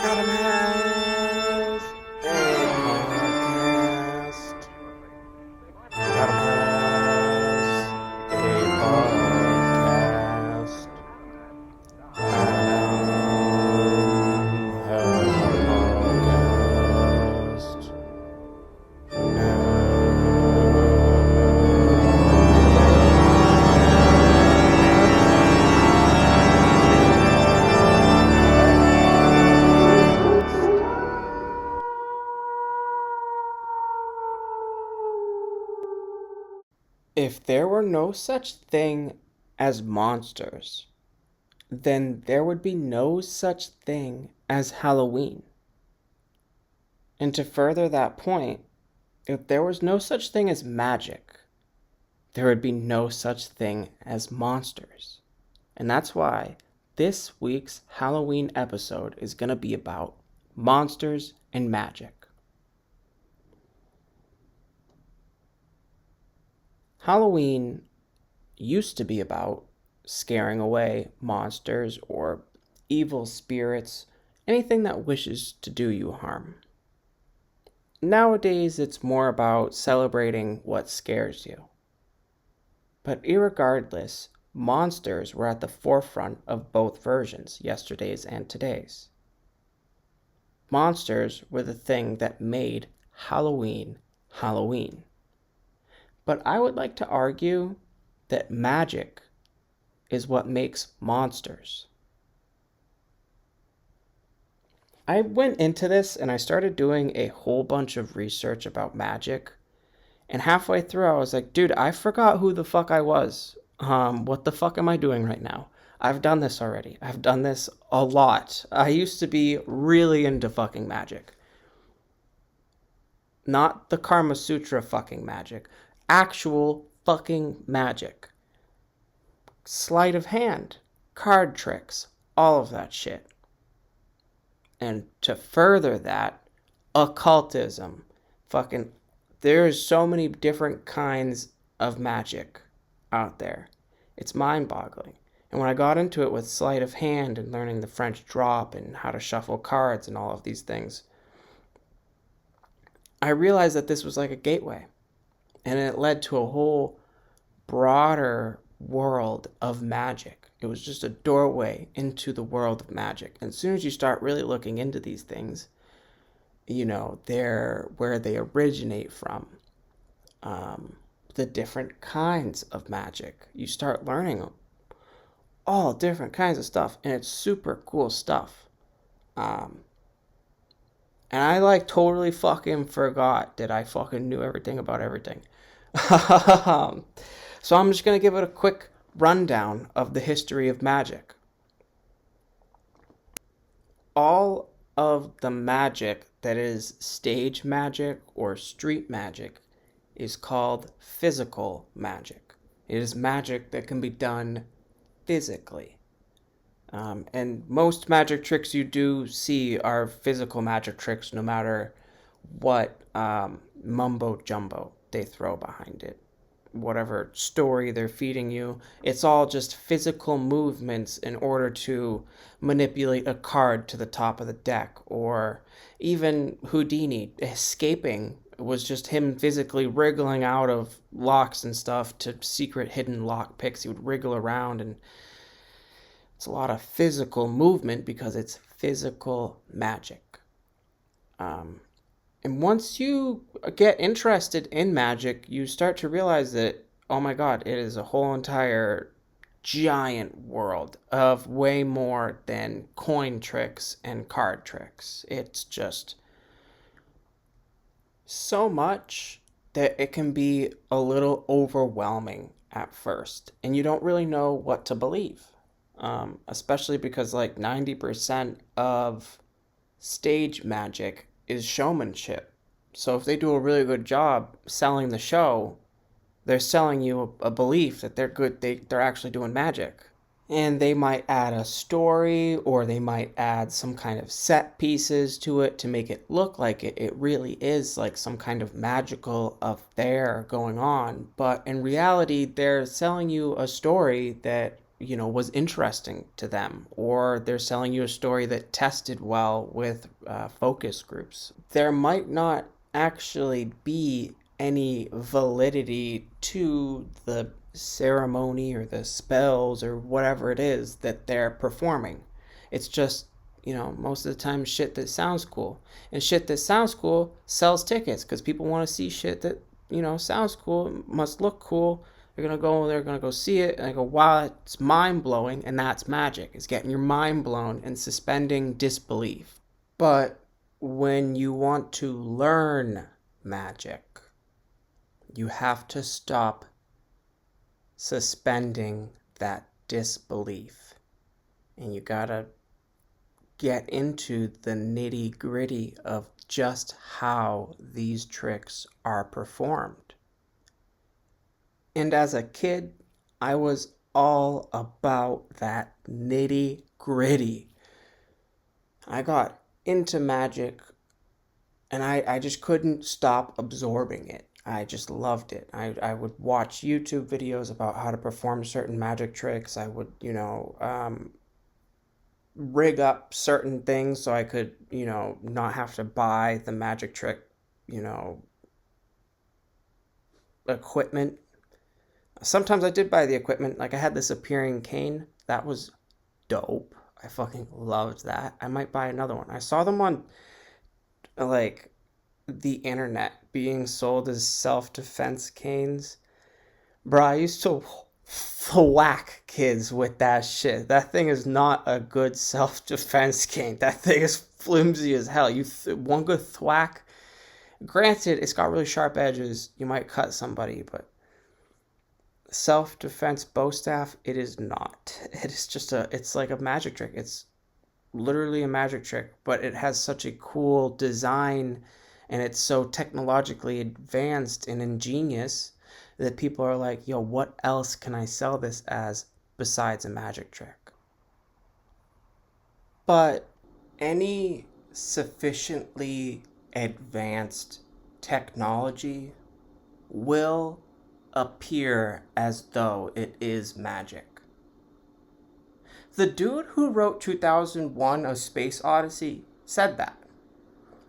Adam has a podcast. Adam has a podcast. Adam has a podcast. If there were no such thing as monsters, then there would be no such thing as Halloween. And to further that point, if there was no such thing as magic, there would be no such thing as monsters. And that's why this week's Halloween episode is going to be about monsters and magic. Halloween used to be about scaring away monsters or evil spirits, anything that wishes to do you harm. Nowadays, it's more about celebrating what scares you. But irregardless, monsters were at the forefront of both versions, yesterday's and today's. Monsters were the thing that made Halloween Halloween. But I would like to argue that magic is what makes monsters. I went into this and I started doing a whole bunch of research about magic. And halfway through, I was like, dude, I forgot who the fuck I was. What the fuck am I doing right now? I've done this already. I've done this a lot. I used to be really into fucking magic. Not the Karma Sutra fucking magic. Actual fucking magic. Sleight of hand. Card tricks. All of that shit. And to further that, occultism. Fucking, there's so many different kinds of magic out there. It's mind-boggling. And when I got into it with sleight of hand and learning the French drop and how to shuffle cards and all of these things, I realized that this was like a gateway. And it led to a whole broader world of magic. It was just a doorway into the world of magic. And as soon as you start really looking into these things, you know, they're where they originate from. The different kinds of magic. You start learning all different kinds of stuff. And it's super cool stuff. And I like totally fucking forgot that I fucking knew everything about everything. So I'm just going to give it a quick rundown of the history of magic. All of the magic that is stage magic or street magic is called physical magic. It is magic that can be done physically. And most magic tricks you do see are physical magic tricks, no matter what mumbo jumbo they throw behind it. Whatever story they're feeding you, it's all just physical movements in order to manipulate a card to the top of the deck. Or even Houdini escaping was just him physically wriggling out of locks and stuff to secret hidden lock picks. He would wriggle around, and it's a lot of physical movement because it's physical magic. And once you get interested in magic, you start to realize that, oh my god, it is a whole entire giant world of way more than coin tricks and card tricks. It's just so much that it can be a little overwhelming at first, and you don't really know what to believe. Especially because like 90% of stage magic is showmanship. So if they do a really good job selling the show, they're selling you a belief that they're good, they're actually doing magic. And they might add a story, or they might add some kind of set pieces to it to make it look like it really is like some kind of magical affair going on. But in reality, they're selling you a story that was interesting to them, or they're selling you a story that tested well with focus groups. There might not actually be any validity to the ceremony or the spells or whatever it is that they're performing. It's just, most of the time shit that sounds cool. And shit that sounds cool sells tickets because people want to see shit that, sounds cool, must look cool. They're gonna go see it, and I go, wow, it's mind blowing, and that's magic. It's getting your mind blown and suspending disbelief. But when you want to learn magic, you have to stop suspending that disbelief. And you gotta get into the nitty gritty of just how these tricks are performed. And as a kid, I was all about that nitty gritty. I got into magic and I just couldn't stop absorbing it. I just loved it. I would watch YouTube videos about how to perform certain magic tricks. I would, rig up certain things so I could, not have to buy the magic trick, you know, equipment. Sometimes I did buy the equipment. Like I had this appearing cane. That was dope. I fucking loved that. I might buy another one. I saw them on like the internet being sold as self-defense canes. Bro, I used to thwack kids with that shit. That thing is not a good self-defense cane. That thing is flimsy as hell. One good thwack. Granted, it's got really sharp edges. You might cut somebody, but self-defense bow staff, it is not. It is just it's like a magic trick. It's literally a magic trick, but it has such a cool design and it's so technologically advanced and ingenious that people are like, yo, what else can I sell this as besides a magic trick? But any sufficiently advanced technology will appear as though it is magic. The dude who wrote 2001 A Space Odyssey said that.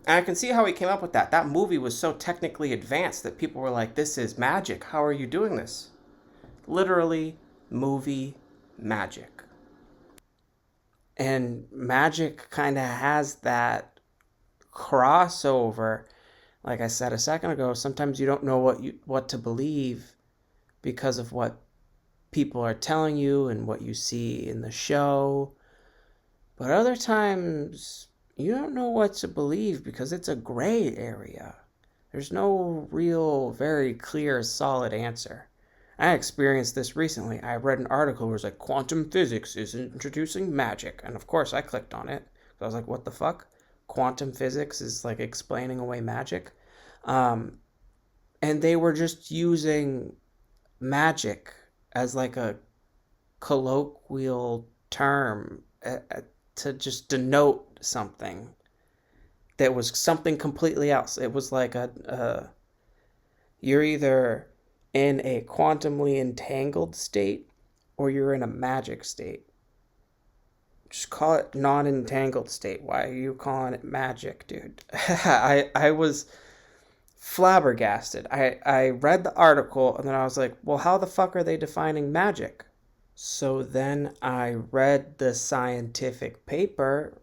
And I can see how he came up with that. That movie was so technically advanced that people were like, this is magic. How are you doing this? Literally, movie magic. And magic kind of has that crossover. Like I said a second ago, sometimes you don't know what to believe because of what people are telling you and what you see in the show. But other times, you don't know what to believe because it's a gray area. There's no real, very clear, solid answer. I experienced this recently. I read an article where it was like, quantum physics is introducing magic. And of course, I clicked on it. I was like, what the fuck? Quantum physics is like explaining away magic? And they were just using magic as like a colloquial term to just denote something that was something completely else. It was like you're either in a quantumly entangled state or you're in a magic state. Just call it non-entangled state. Why are you calling it magic, dude? I was flabbergasted. I read the article and then I was like, well, how the fuck are they defining magic? So then I read the scientific paper.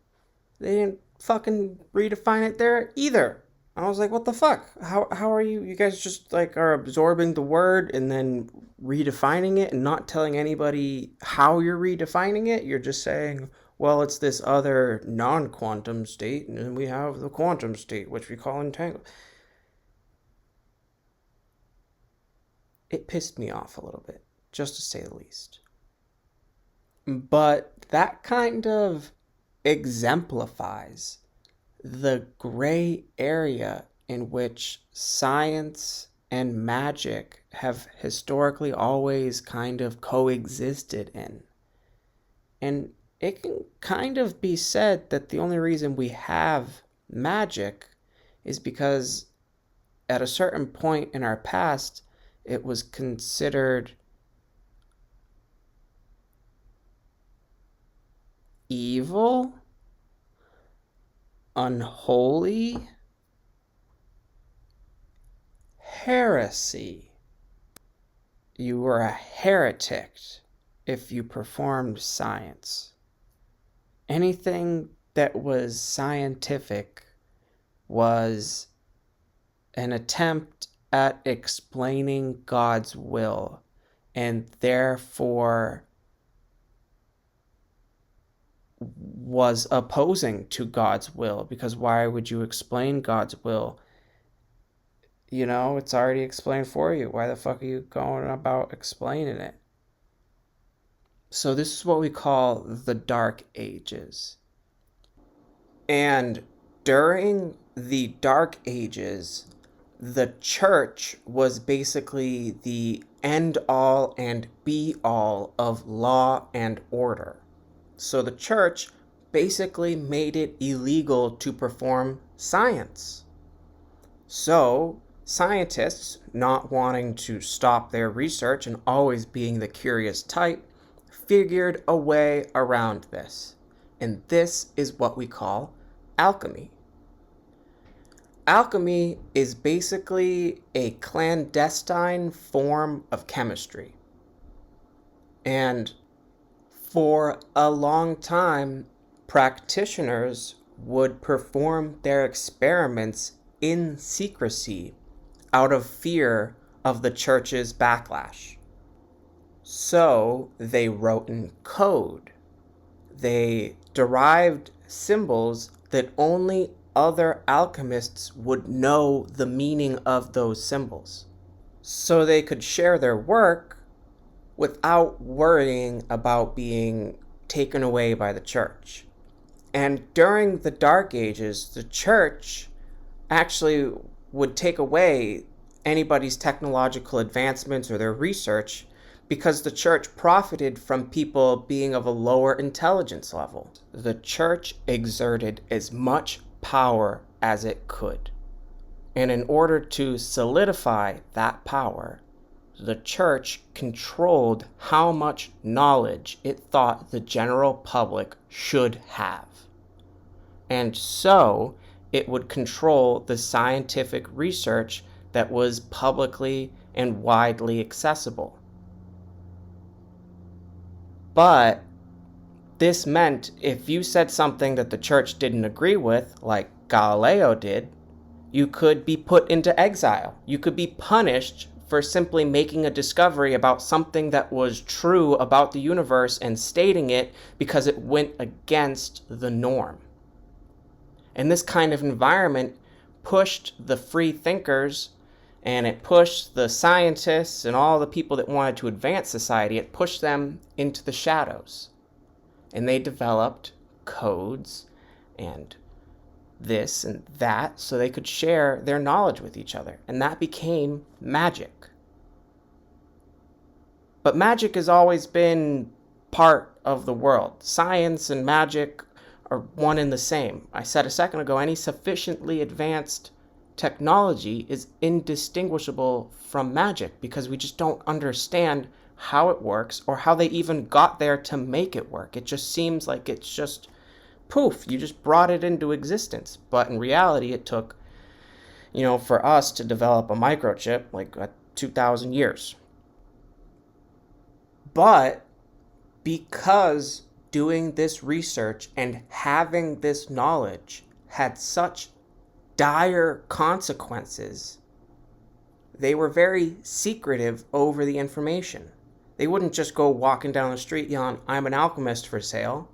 They didn't fucking redefine it there either. I was like, what the fuck? How are you guys just like are absorbing the word and then redefining it and not telling anybody how you're redefining it? You're just saying, well, it's this other non-quantum state and then we have the quantum state, which we call entangled. It pissed me off a little bit, just to say the least. But that kind of exemplifies the gray area in which science and magic have historically always kind of coexisted in. And it can kind of be said that the only reason we have magic is because at a certain point in our past, it was considered evil, unholy, heresy. You were a heretic if you performed science. Anything that was scientific was an attempt at explaining God's will, and therefore was opposing to God's will, because why would you explain God's will? It's already explained for you. Why the fuck are you going about explaining it? So this is what we call the Dark Ages. And during the Dark Ages, the church was basically the end all and be all of law and order. So the church basically made it illegal to perform science. So scientists, not wanting to stop their research and always being the curious type, figured a way around this. And this is what we call alchemy. Alchemy is basically a clandestine form of chemistry. And for a long time, practitioners would perform their experiments in secrecy out of fear of the church's backlash. So they wrote in code. They derived symbols that only other alchemists would know the meaning of those symbols, so they could share their work without worrying about being taken away by the church. And during the Dark Ages, the church actually would take away anybody's technological advancements or their research, because the church profited from people being of a lower intelligence level. The church exerted as much power as it could. And in order to solidify that power, the church controlled how much knowledge it thought the general public should have. And so it would control the scientific research that was publicly and widely accessible. But this meant if you said something that the church didn't agree with, like Galileo did, you could be put into exile. You could be punished for simply making a discovery about something that was true about the universe and stating it because it went against the norm. And this kind of environment pushed the free thinkers, and it pushed the scientists and all the people that wanted to advance society, it pushed them into the shadows. And they developed codes and this and that so they could share their knowledge with each other. And that became magic. But magic has always been part of the world. Science and magic are one and the same. I said a second ago, any sufficiently advanced technology is indistinguishable from magic because we just don't understand how it works or how they even got there to make it work. It just seems like it's just poof, you just brought it into existence. But in reality, it took, for us to develop a microchip like 2,000 years. But because doing this research and having this knowledge had such dire consequences, they were very secretive over the information. They wouldn't just go walking down the street yelling, "I'm an alchemist for sale,"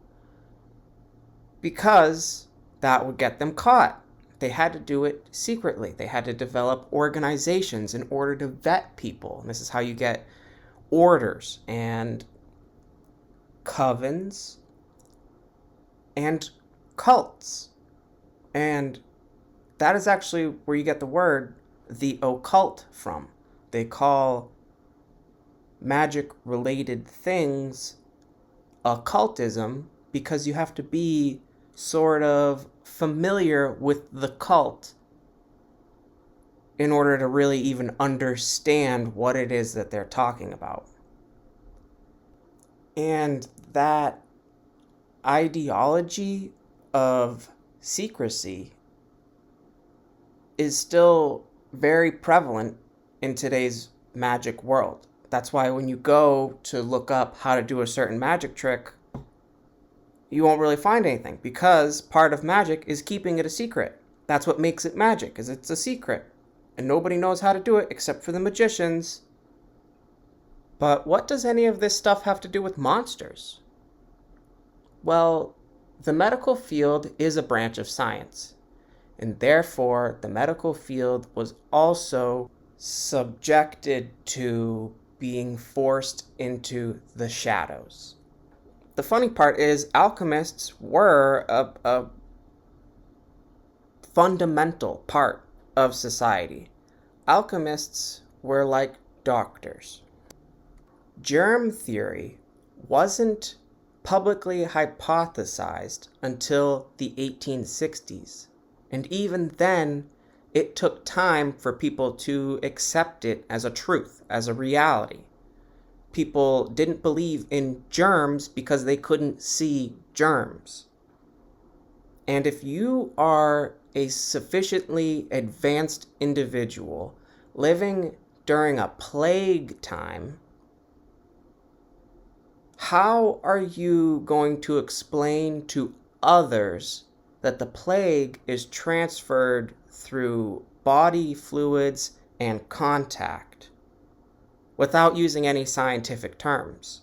because that would get them caught. They had to do it secretly. They had to develop organizations in order to vet people. And this is how you get orders and covens and cults. And that is actually where you get the word the occult from. They call magic-related things occultism because you have to be sort of familiar with the cult in order to really even understand what it is that they're talking about. And that ideology of secrecy is still very prevalent in today's magic world. That's why when you go to look up how to do a certain magic trick, you won't really find anything, because part of magic is keeping it a secret. That's what makes it magic, is it's a secret. And nobody knows how to do it except for the magicians. But what does any of this stuff have to do with monsters? Well, the medical field is a branch of science, and therefore the medical field was also subjected to being forced into the shadows. The funny part is alchemists were a fundamental part of society. Alchemists were like doctors. Germ theory wasn't publicly hypothesized until the 1860s. And even then, it took time for people to accept it as a truth, as a reality. People didn't believe in germs because they couldn't see germs. And if you are a sufficiently advanced individual living during a plague time, how are you going to explain to others that the plague is transferred through body fluids and contact without using any scientific terms?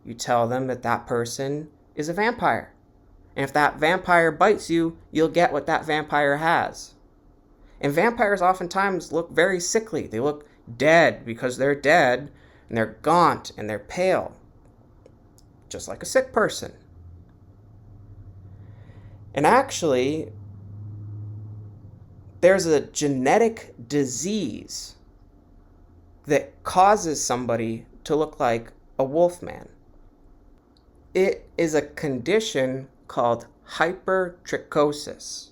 You tell them that that person is a vampire. And if that vampire bites you, you'll get what that vampire has. And vampires oftentimes look very sickly. They look dead because they're dead, and they're gaunt and they're pale, just like a sick person. And actually, there's a genetic disease that causes somebody to look like a wolfman. It is a condition called hypertrichosis.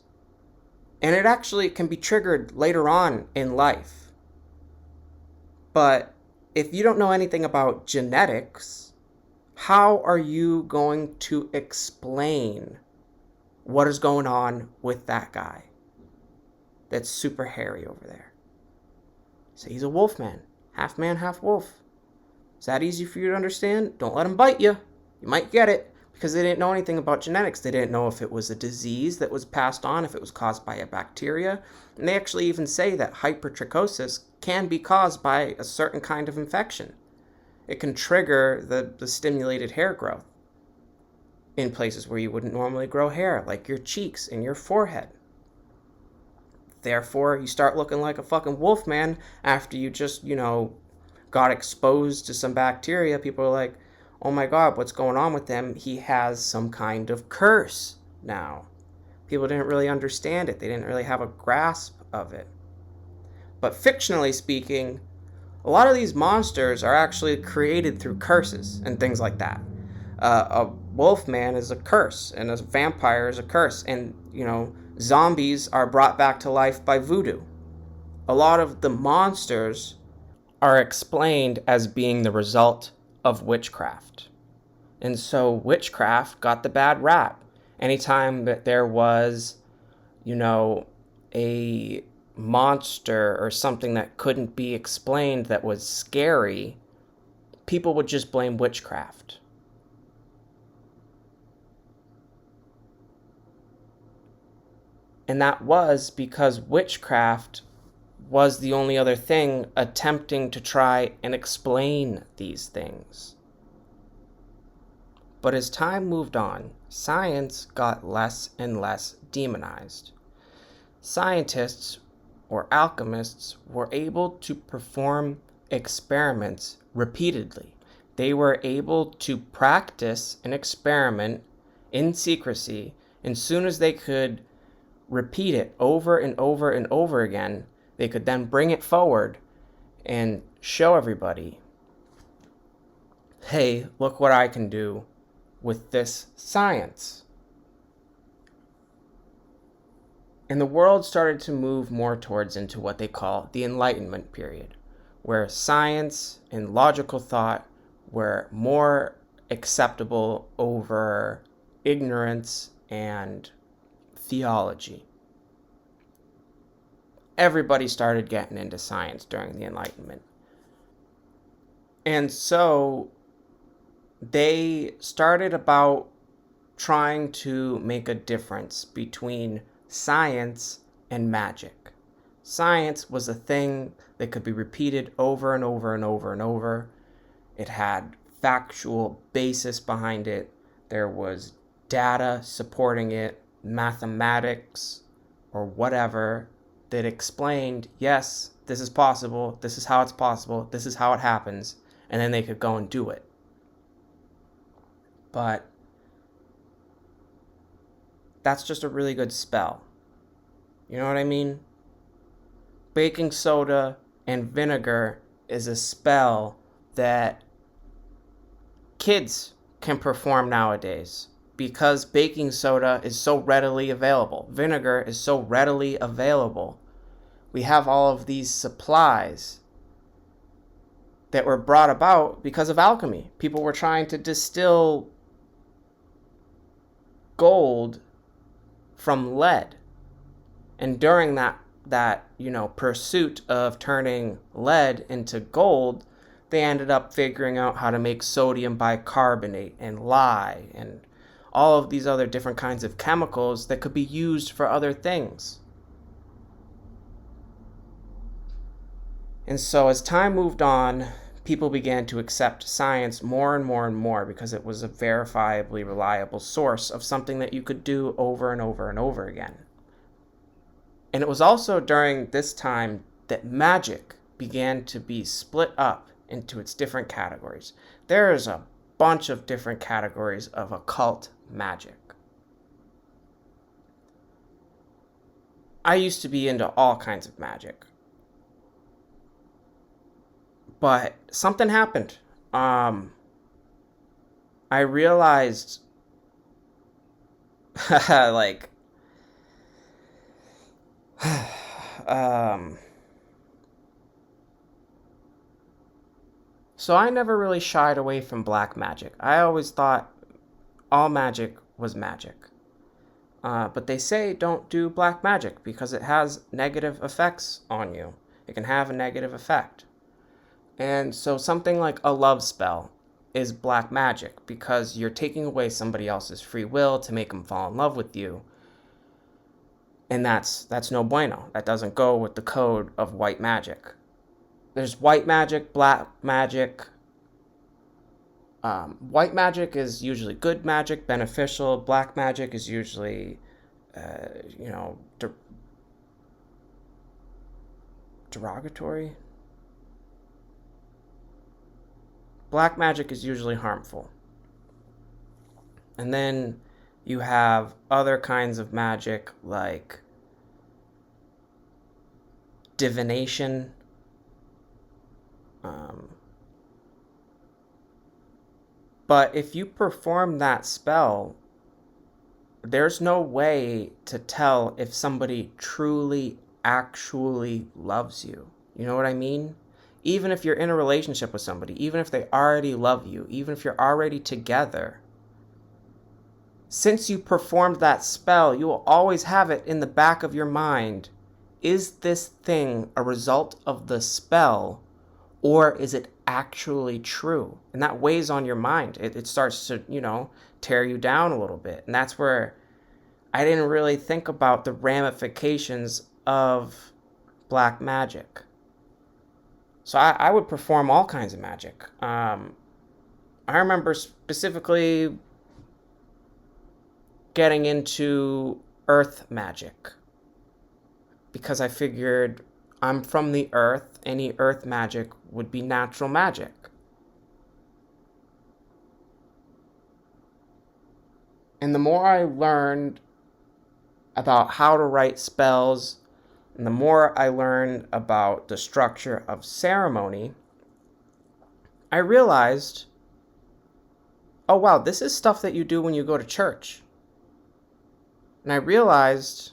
And it actually can be triggered later on in life. But if you don't know anything about genetics, how are you going to explain what is going on with that guy that's super hairy over there? So he's a wolf man, half wolf. Is that easy for you to understand? Don't let him bite you. You might get it, because they didn't know anything about genetics. They didn't know if it was a disease that was passed on, if it was caused by a bacteria. And they actually even say that hypertrichosis can be caused by a certain kind of infection. It can trigger the stimulated hair growth in places where you wouldn't normally grow hair, like your cheeks and your forehead. Therefore, you start looking like a fucking wolf man after you just, got exposed to some bacteria. People are like, oh my God, what's going on with him? He has some kind of curse now. People didn't really understand it. They didn't really have a grasp of it. But fictionally speaking, a lot of these monsters are actually created through curses and things like that. A wolf man is a curse, and a vampire is a curse. And, zombies are brought back to life by voodoo. A lot of the monsters are explained as being the result of witchcraft. And so witchcraft got the bad rap. Anytime that there was, a monster or something that couldn't be explained that was scary, people would just blame witchcraft. And that was because witchcraft was the only other thing attempting to try and explain these things. But as time moved on, science got less and less demonized. Scientists or alchemists were able to perform experiments repeatedly. They were able to practice an experiment in secrecy, and soon as they could repeat it over and over and over again, they could then bring it forward and show everybody, hey, look what I can do with this science. And the world started to move more towards into what they call the Enlightenment period, where science and logical thought were more acceptable over ignorance and theology. Everybody started getting into science during the Enlightenment. And so they started about trying to make a difference between science and magic. Science was a thing that could be repeated over and over and over and over. It had factual basis behind it. There was data supporting it, mathematics or whatever that explained, yes, this is possible, this is how it's possible, this is how it happens, and then they could go and do it. But that's just a really good spell. You know what I mean? Baking soda and vinegar is a spell that kids can perform nowadays because baking soda is so readily available. Vinegar is so readily available. We have all of these supplies that were brought about because of alchemy. People were trying to distill gold from lead. And during that pursuit of turning lead into gold, they ended up figuring out how to make sodium bicarbonate and lye and all of these other different kinds of chemicals that could be used for other things. And so as time moved on, people began to accept science more and more and more because it was a verifiably reliable source of something that you could do over and over and over again. And it was also during this time that magic began to be split up into its different categories. There is a bunch of different categories of occult magic. I used to be into all kinds of magic. But something happened. I realized like so I never really shied away from black magic. I always thought all magic was magic. But they say don't do black magic because it has negative effects on you. It can have a negative effect. And so something like a love spell is black magic because you're taking away somebody else's free will to make them fall in love with you. And that's no bueno. That doesn't go with the code of white magic. There's white magic, black magic. White magic is usually good magic, beneficial. Black magic is usually, derogatory. Black magic is usually harmful. And then you have other kinds of magic like divination. But if you perform that spell, there's no way to tell if somebody truly, actually loves you. You know what I mean? Even if you're in a relationship with somebody, even if they already love you, even if you're already together, since you performed that spell, you will always have it in the back of your mind. Is this thing a result of the spell, or is it actually true? And that weighs on your mind. It starts to, tear you down a little bit. And that's where I didn't really think about the ramifications of black magic. So I would perform all kinds of magic. I remember specifically getting into earth magic because I figured I'm from the earth. Any earth magic would be natural magic. And the more I learned about how to write spells, and the more I learned about the structure of ceremony, I realized, oh wow, this is stuff that you do when you go to church. And I realized,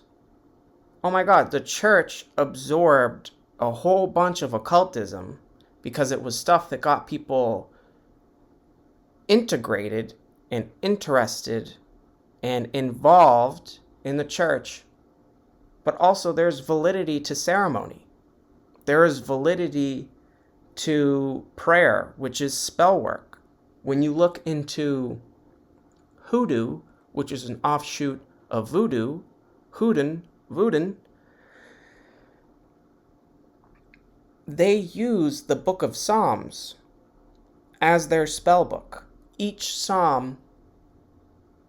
oh my God, the church absorbed a whole bunch of occultism because it was stuff that got people integrated and interested and involved in the church, but also there's validity to ceremony. There is validity to prayer, which is spell work. When you look into hoodoo, which is an offshoot of voodoo, voodoo, they use the Book of Psalms as their spell book. Each psalm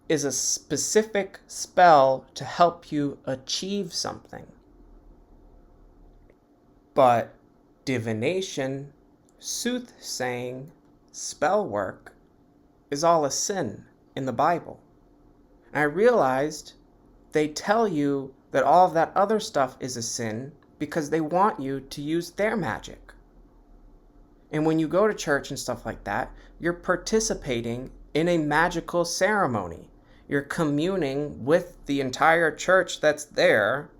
is a specific spell to help you achieve something. But divination, soothsaying, spell work is all a sin in the Bible. And I realized they tell you that all of that other stuff is a sin because they want you to use their magic. And when you go to church and stuff like that, you're participating in a magical ceremony. You're communing with the entire church that's there.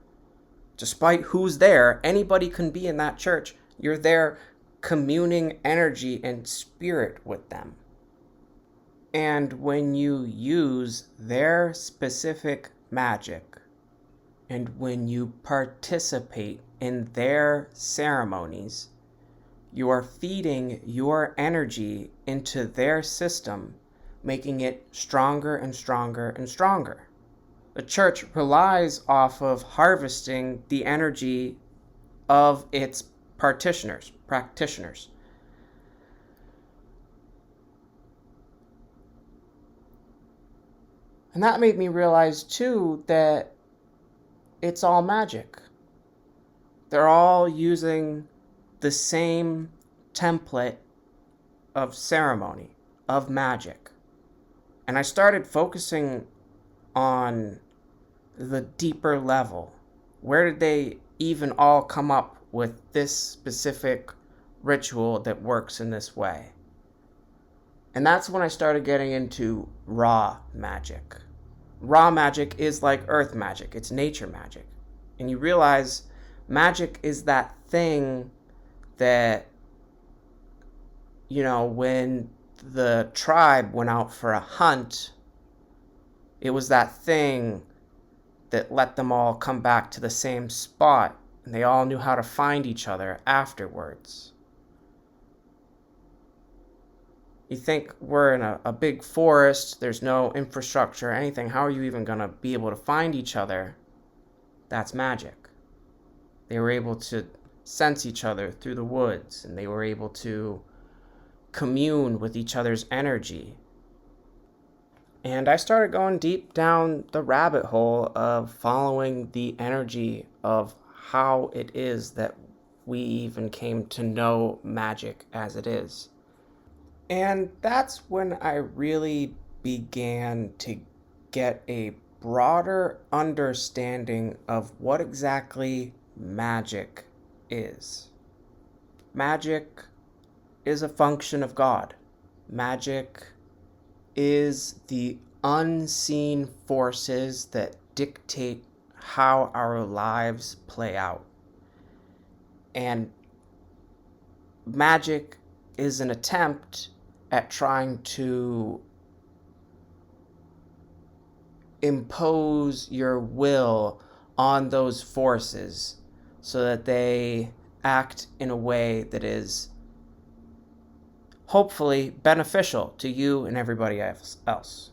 Despite who's there, anybody can be in that church. You're there communing energy and spirit with them. And when you use their specific magic, and when you participate in their ceremonies, you are feeding your energy into their system, making it stronger and stronger and stronger. The church relies off of harvesting the energy of its practitioners. And that made me realize too that it's all magic. They're all using the same template of ceremony, of magic. And I started focusing on the deeper level. Where did they even all come up with this specific ritual that works in this way? And that's when I started getting into raw magic. Raw magic is like earth magic. It's nature magic. And you realize magic is that thing that, when the tribe went out for a hunt, it was that thing that let them all come back to the same spot, and they all knew how to find each other afterwards. You think we're in a big forest, there's no infrastructure or anything, how are you even going to be able to find each other? That's magic. They were able to sense each other through the woods, and they were able to commune with each other's energy. And I started going deep down the rabbit hole of following the energy of how it is that we even came to know magic as it is. And that's when I really began to get a broader understanding of what exactly magic is. Magic is a function of God. Magic is the unseen forces that dictate how our lives play out. And magic is an attempt at trying to impose your will on those forces so that they act in a way that is hopefully beneficial to you and everybody else.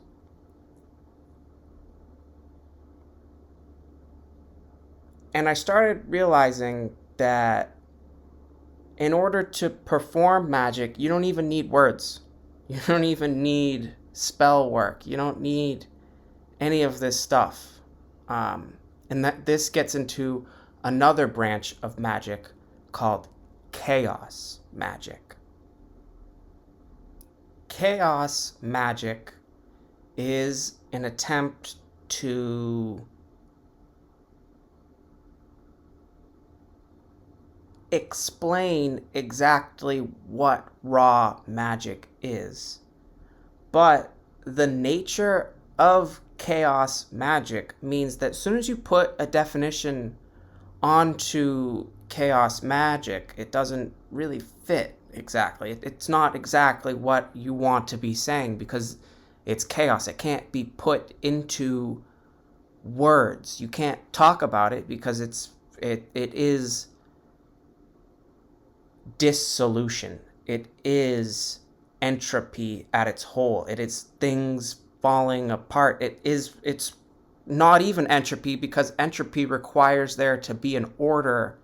And I started realizing that in order to perform magic, you don't even need words. You don't even need spell work. You don't need any of this stuff. And that this gets into another branch of magic called chaos magic. Chaos magic is an attempt to explain exactly what raw magic is. But the nature of chaos magic means that as soon as you put a definition onto chaos magic, it doesn't really fit. Exactly. It's not exactly what you want to be saying because it's chaos. It can't be put into words. You can't talk about it because it is dissolution. It is entropy at its whole. It is things falling apart. It's not even entropy because entropy requires there to be an order,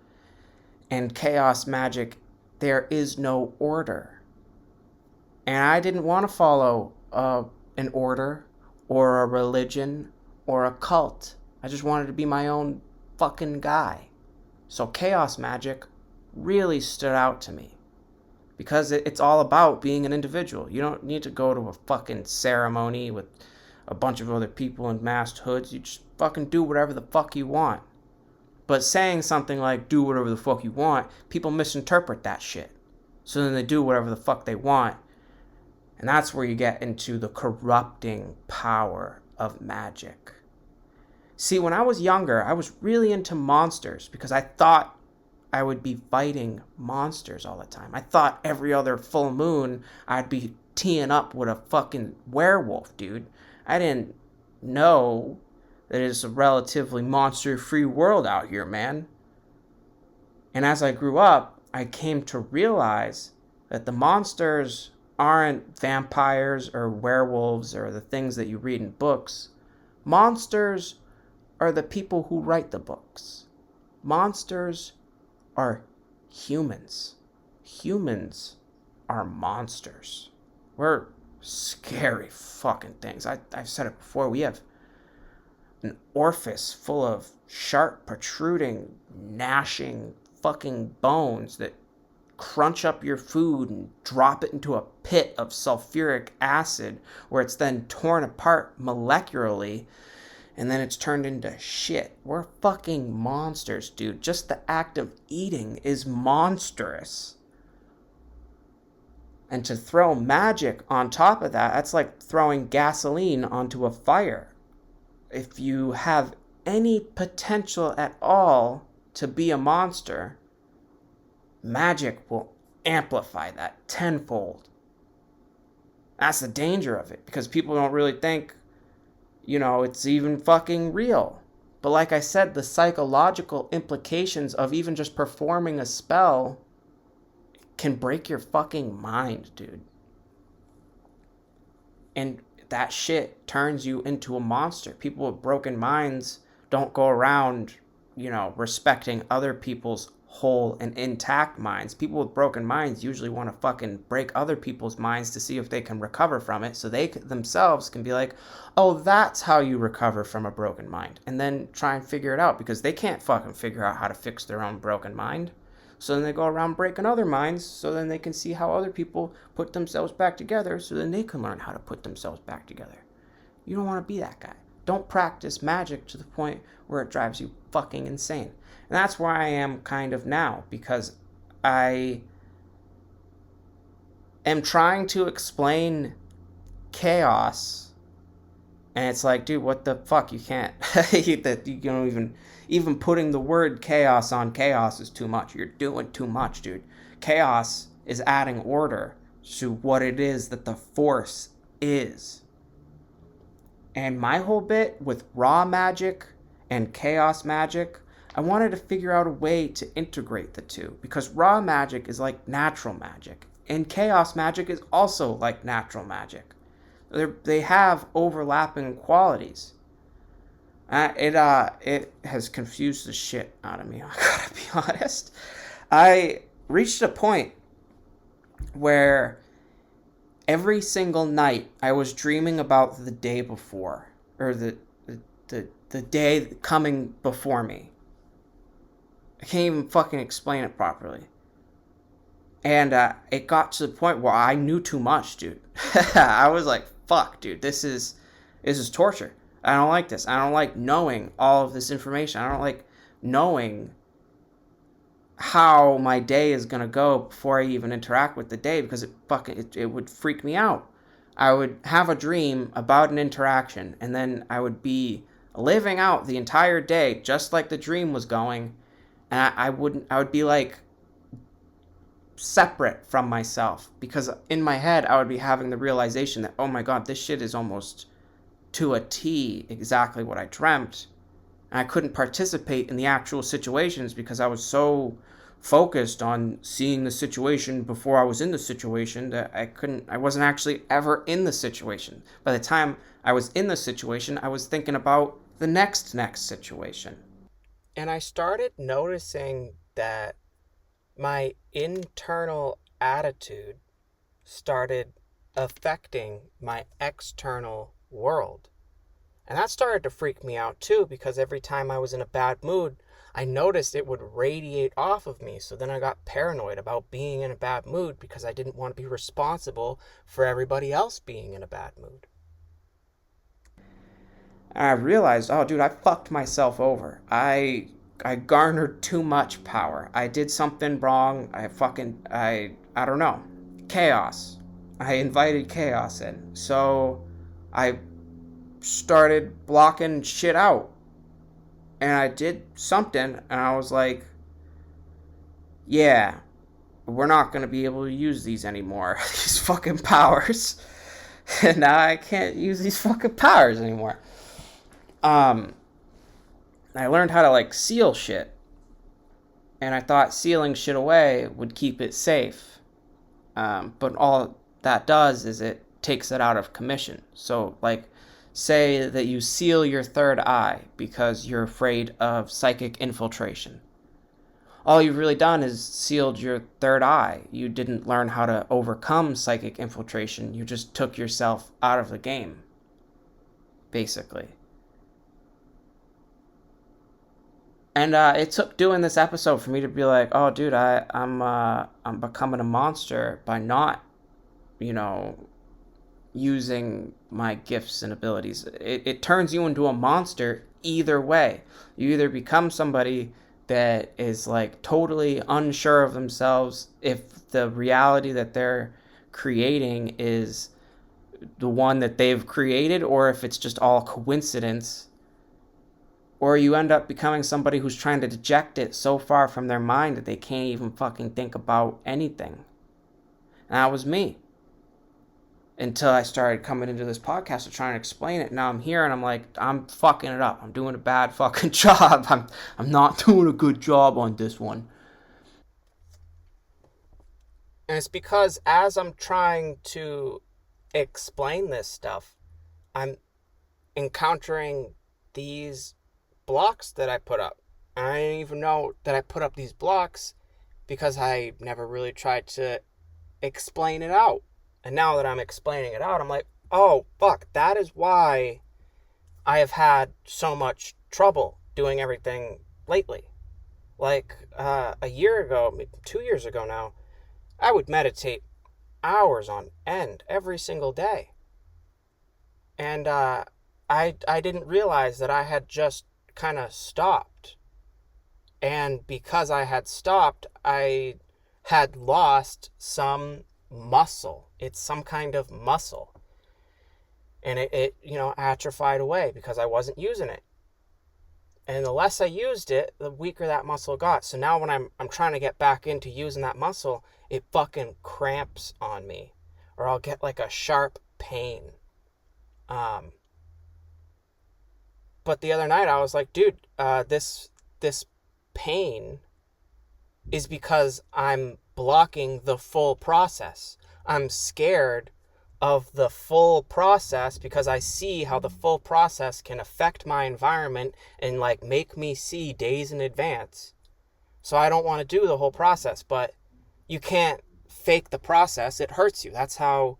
and chaos magic there is no order. And I didn't want to follow an order or a religion or a cult. I just wanted to be my own fucking guy. So chaos magic really stood out to me because it's all about being an individual. You don't need to go to a fucking ceremony with a bunch of other people in masked hoods. You just fucking do whatever the fuck you want. But saying something like do whatever the fuck you want, people misinterpret that shit. So then they do whatever the fuck they want. And that's where you get into the corrupting power of magic. See, when I was younger, I was really into monsters because I thought I would be fighting monsters all the time. I thought every other full moon I'd be teeing up with a fucking werewolf, dude. I didn't know that it's a relatively monster-free world out here, man. And as I grew up, I came to realize that the monsters aren't vampires or werewolves or the things that you read in books. Monsters are the people who write the books. Monsters are humans. Humans are monsters. We're scary fucking things. I've said it before. We have an orifice full of sharp, protruding, gnashing fucking bones that crunch up your food and drop it into a pit of sulfuric acid where it's then torn apart molecularly and then it's turned into shit. We're fucking monsters, dude. Just the act of eating is monstrous. And to throw magic on top of that, that's like throwing gasoline onto a fire. If you have any potential at all to be a monster, magic will amplify that tenfold. That's the danger of it, because people don't really think, it's even fucking real. But like I said, the psychological implications of even just performing a spell can break your fucking mind, dude. And that shit turns you into a monster. People with broken minds don't go around, respecting other people's whole and intact minds. People with broken minds usually want to fucking break other people's minds to see if they can recover from it, so they themselves can be like, oh, that's how you recover from a broken mind, and then try and figure it out, because they can't fucking figure out how to fix their own broken mind. So then they go around breaking other minds, so then they can see how other people put themselves back together, so then they can learn how to put themselves back together. You don't want to be that guy. Don't practice magic to the point where it drives you fucking insane. And that's where I am kind of now, because I am trying to explain chaos, and it's like, dude, what the fuck? You can't. You don't even putting the word chaos on chaos is too much. You're doing too much, dude. Chaos is adding order to what it is that the force is. And my whole bit with raw magic and chaos magic, I wanted to figure out a way to integrate the two, because raw magic is like natural magic, and chaos magic is also like natural magic. They have overlapping qualities. It has confused the shit out of me, I gotta be honest. I reached a point where every single night I was dreaming about the day before, or the day coming before me. I can't even fucking explain it properly. And it got to the point where I knew too much, dude. I was like, fuck, dude, this is torture. I don't like this. I don't like knowing all of this information. I don't like knowing how my day is going to go before I even interact with the day, because it would freak me out. I would have a dream about an interaction, and then I would be living out the entire day just like the dream was going, and I would be like separate from myself, because in my head I would be having the realization that, oh my god, this shit is almost to a T exactly what I dreamt. And I couldn't participate in the actual situations because I was so focused on seeing the situation before I was in the situation that I wasn't actually ever in the situation. By the time I was in the situation, I was thinking about the next situation. And I started noticing that my internal attitude started affecting my external world. And that started to freak me out too, because every time I was in a bad mood, I noticed it would radiate off of me. So then I got paranoid about being in a bad mood because I didn't want to be responsible for everybody else being in a bad mood. And I realized, oh dude, I fucked myself over. I garnered too much power. I did something wrong. I don't know. Chaos. I invited chaos in. So I started blocking shit out. And I did something, and I was like, yeah, we're not going to be able to use these anymore. These fucking powers. And now I can't use these fucking powers anymore. Um, I learned how to, like, seal shit. And I thought sealing shit away would keep it safe. But all that does is it takes it out of commission. So, like, say that you seal your third eye because you're afraid of psychic infiltration. All you've really done is sealed your third eye. You didn't learn how to overcome psychic infiltration. You just took yourself out of the game, basically. And it took doing this episode for me to be like, oh, dude, I'm becoming a monster by not, you know, using my gifts and abilities. It turns you into a monster either way. You either become somebody that is like totally unsure of themselves if the reality that they're creating is the one that they've created, or if it's just all coincidence, or you end up becoming somebody who's trying to eject it so far from their mind that they can't even fucking think about anything. And that was me. Until I started coming into this podcast to try and explain it. Now I'm here and I'm like, I'm fucking it up. I'm doing a bad fucking job. I'm not doing a good job on this one. And it's because as I'm trying to explain this stuff, I'm encountering these blocks that I put up. And I didn't even know that I put up these blocks because I never really tried to explain it out. And now that I'm explaining it out, I'm like, oh, fuck, that is why I have had so much trouble doing everything lately. Like a year ago, 2 years ago now, I would meditate hours on end every single day. And I didn't realize that I had just kind of stopped. And because I had stopped, I had lost some muscle. It's some kind of muscle. And it atrophied away because I wasn't using it. And the less I used it, the weaker that muscle got. So now when I'm trying to get back into using that muscle, it fucking cramps on me. Or I'll get like a sharp pain. But the other night I was like, dude, this pain is because I'm blocking the full process. I'm scared of the full process because I see how the full process can affect my environment and like make me see days in advance. So I don't want to do the whole process, but you can't fake the process. It hurts you. That's how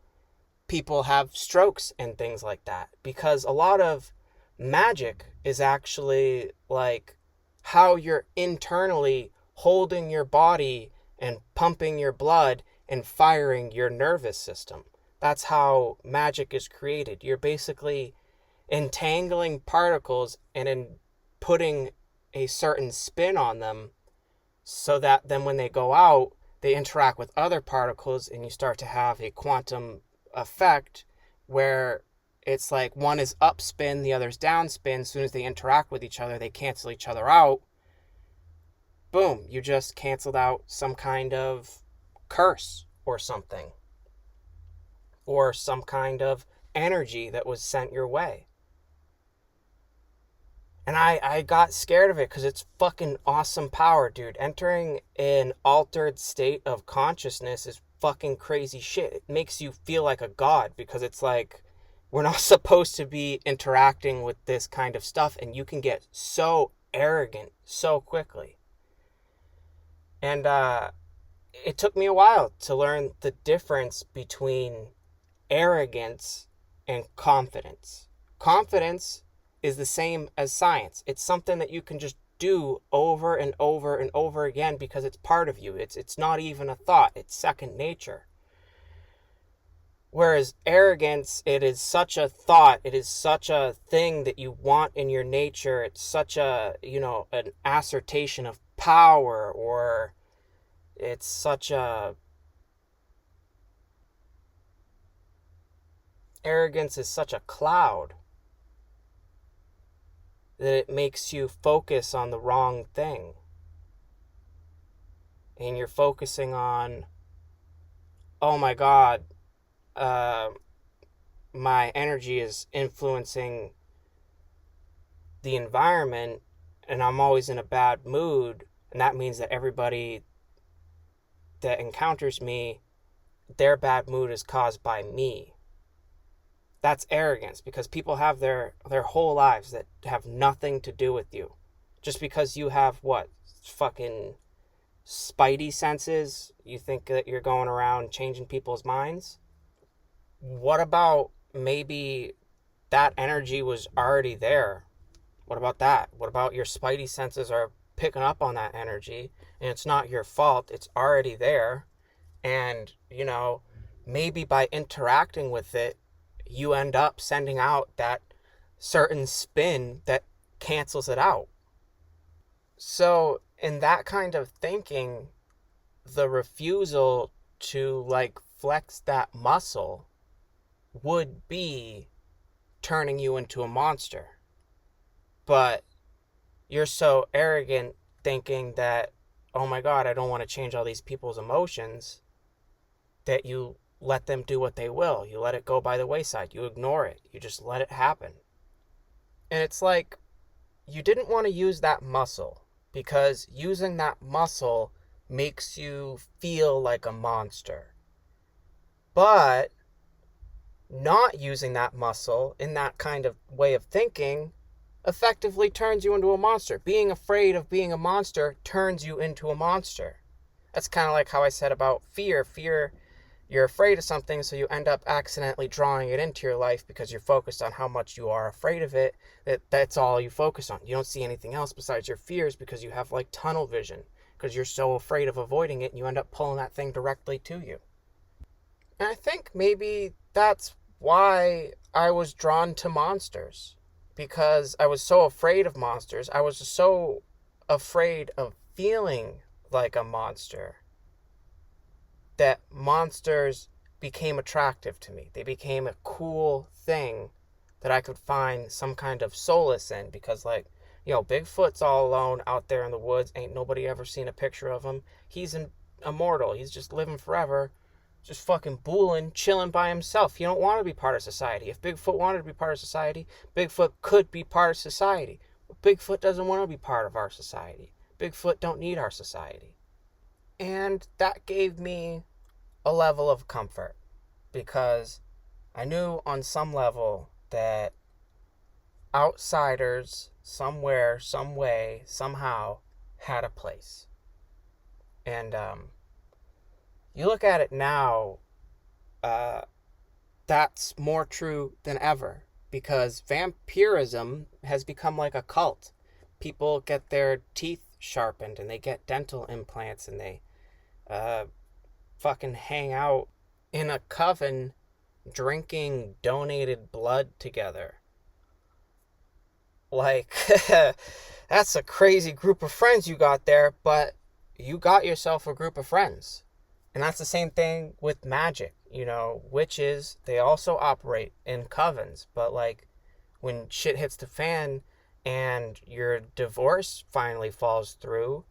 people have strokes and things like that, because a lot of magic is actually like how you're internally holding your body and pumping your blood and firing your nervous system. That's how magic is created. You're basically entangling particles and then putting a certain spin on them so that then when they go out, they interact with other particles and you start to have a quantum effect where it's like one is up spin, the other's down spin. As soon as they interact with each other, they cancel each other out. Boom, you just canceled out some kind of curse or something, or some kind of energy that was sent your way. And I got scared of it because it's fucking awesome power, dude. Entering an altered state of consciousness is fucking crazy shit. It makes you feel like a god because it's like, we're not supposed to be interacting with this kind of stuff, and you can get so arrogant so quickly. And it took me a while to learn the difference between arrogance and confidence. Confidence is the same as science. It's something that you can just do over and over and over again because it's part of you. It's not even a thought. It's second nature. Whereas arrogance, it is such a thought. It is such a thing that you want in your nature. It's such a, an assertion of power, or it's such a... Arrogance is such a cloud that it makes you focus on the wrong thing. And you're focusing on, oh my God, my energy is influencing the environment and I'm always in a bad mood. And that means that everybody that encounters me, their bad mood is caused by me. That's arrogance, because people have their whole lives that have nothing to do with you. Just because you have fucking spidey senses, you think that you're going around changing people's minds? What about maybe that energy was already there? What about that? What about your spidey senses are picking up on that energy and it's not your fault, it's already there, and maybe by interacting with it you end up sending out that certain spin that cancels it out. So in that kind of thinking, the refusal to flex that muscle would be turning you into a monster. But you're so arrogant thinking that, oh my God, I don't want to change all these people's emotions, that you let them do what they will. You let it go by the wayside. You ignore it. You just let it happen. And it's like, you didn't want to use that muscle, because using that muscle makes you feel like a monster. But not using that muscle in that kind of way of thinking effectively turns you into a monster. Being afraid of being a monster turns you into a monster. That's kind of like how I said about fear. Fear, you're afraid of something, so you end up accidentally drawing it into your life because you're focused on how much you are afraid of it. That's all you focus on. You don't see anything else besides your fears because you have tunnel vision, because you're so afraid of avoiding it, and you end up pulling that thing directly to you. And I think maybe that's why I was drawn to monsters, because I was so afraid of monsters. I was so afraid of feeling like a monster that monsters became attractive to me. They became a cool thing that I could find some kind of solace in, because Bigfoot's all alone out there in the woods. Ain't nobody ever seen a picture of him. He's immortal. He's just living forever, just fucking booling, chilling by himself. He don't want to be part of society. If Bigfoot wanted to be part of society, Bigfoot could be part of society. But Bigfoot doesn't want to be part of our society. Bigfoot don't need our society. And that gave me a level of comfort, because I knew on some level that outsiders somewhere, some way, somehow had a place. And you look at it now, that's more true than ever, because vampirism has become like a cult. People get their teeth sharpened and they get dental implants, and they fucking hang out in a coven drinking donated blood together. That's a crazy group of friends you got there, but you got yourself a group of friends. And that's the same thing with magic. Witches, they also operate in covens, but when shit hits the fan and your divorce finally falls through,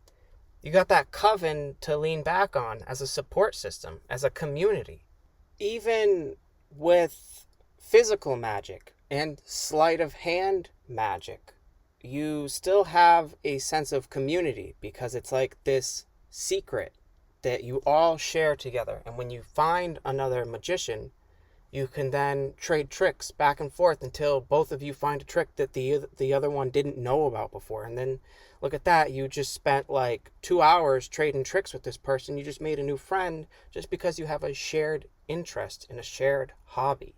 You got that coven to lean back on as a support system, as a community. Even with physical magic and sleight of hand magic, you still have a sense of community because it's like this secret that you all share together. And when you find another magician, you can then trade tricks back and forth until both of you find a trick that the other one didn't know about before. And then look at that, you just spent like 2 hours trading tricks with this person. You just made a new friend just because you have a shared interest in a shared hobby.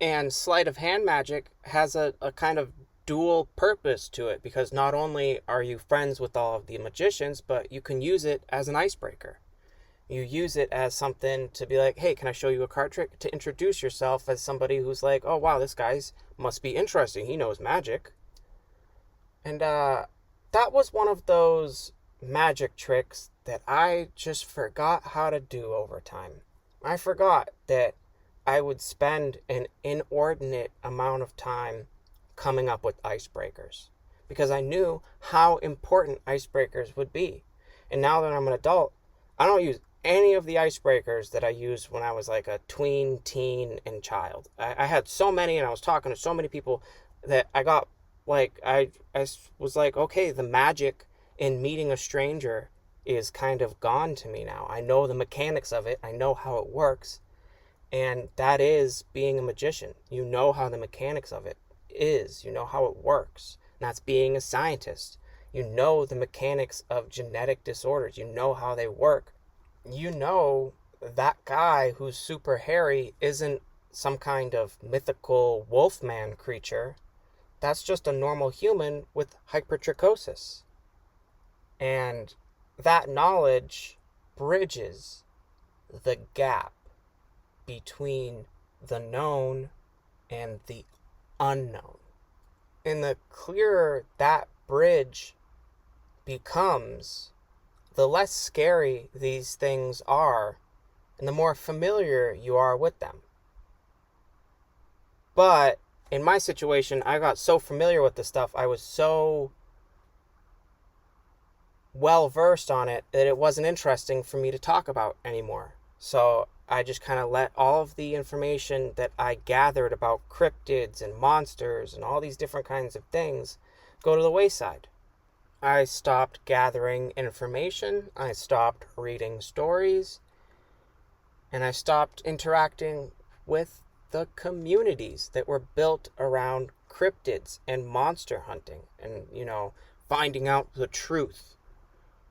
And sleight of hand magic has a kind of dual purpose to it, because not only are you friends with all of the magicians, but you can use it as an icebreaker. You use it as something to be like, hey, can I show you a card trick? To introduce yourself as somebody who's like, oh, wow, this guy's must be interesting. He knows magic. And that was one of those magic tricks that I just forgot how to do over time. I forgot that I would spend an inordinate amount of time coming up with icebreakers because I knew how important icebreakers would be. And now that I'm an adult, I don't use any of the icebreakers that I used when I was like a tween, teen, and child. I had so many, and I was talking to so many people that I got like, I was like, okay, the magic in meeting a stranger is kind of gone to me now. I know the mechanics of it. I know how it works. And that is being a magician. You know how the mechanics of it is. You know how it works. And that's being a scientist. You know the mechanics of genetic disorders. You know how they work. You know that guy who's super hairy isn't some kind of mythical wolfman creature. That's just a normal human with hypertrichosis. And that knowledge bridges the gap between the known and the unknown. And the clearer that bridge becomes, the less scary these things are, and the more familiar you are with them. But in my situation, I got so familiar with this stuff, I was so well versed on it that it wasn't interesting for me to talk about anymore. So I just kind of let all of the information that I gathered about cryptids and monsters and all these different kinds of things go to the wayside. I stopped gathering information, I stopped reading stories, and I stopped interacting with the communities that were built around cryptids and monster hunting and, finding out the truth.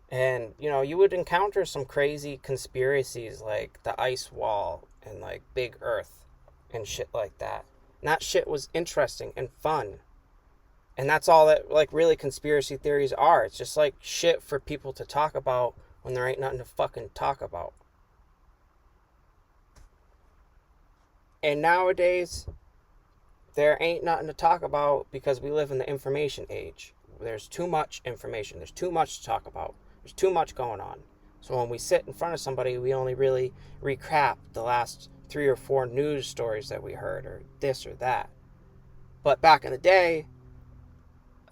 And, you would encounter some crazy conspiracies like the ice wall and like Big Earth and shit like that. And that shit was interesting and fun. And that's all that, like, really conspiracy theories are. It's just like shit for people to talk about when there ain't nothing to fucking talk about. And nowadays, there ain't nothing to talk about because we live in the information age. There's too much information. There's too much to talk about. There's too much going on. So when we sit in front of somebody, we only really recap the last 3 or 4 news stories that we heard, or this or that. But back in the day,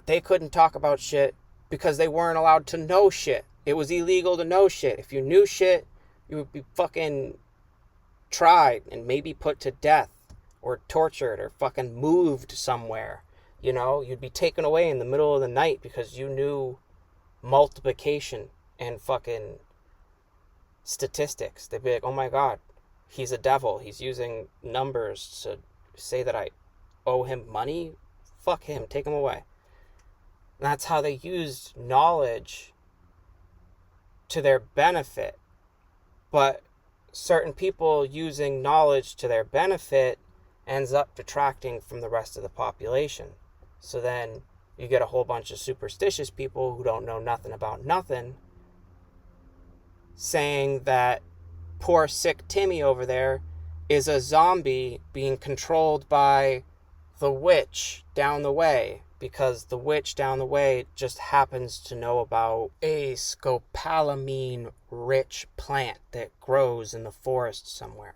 they couldn't talk about shit because they weren't allowed to know shit. It was illegal to know shit. If you knew shit, you would be fucking tried and maybe put to death or tortured or fucking moved somewhere. You'd be taken away in the middle of the night because you knew multiplication and fucking statistics. They'd be like, oh my god, he's a devil. He's using numbers to say that I owe him money. Fuck him. Take him away. And that's how they used knowledge to their benefit. But certain people using knowledge to their benefit ends up detracting from the rest of the population. So then you get a whole bunch of superstitious people who don't know nothing about nothing saying that poor sick Timmy over there is a zombie being controlled by the witch down the way, because the witch down the way just happens to know about a scopolamine rich plant that grows in the forest somewhere.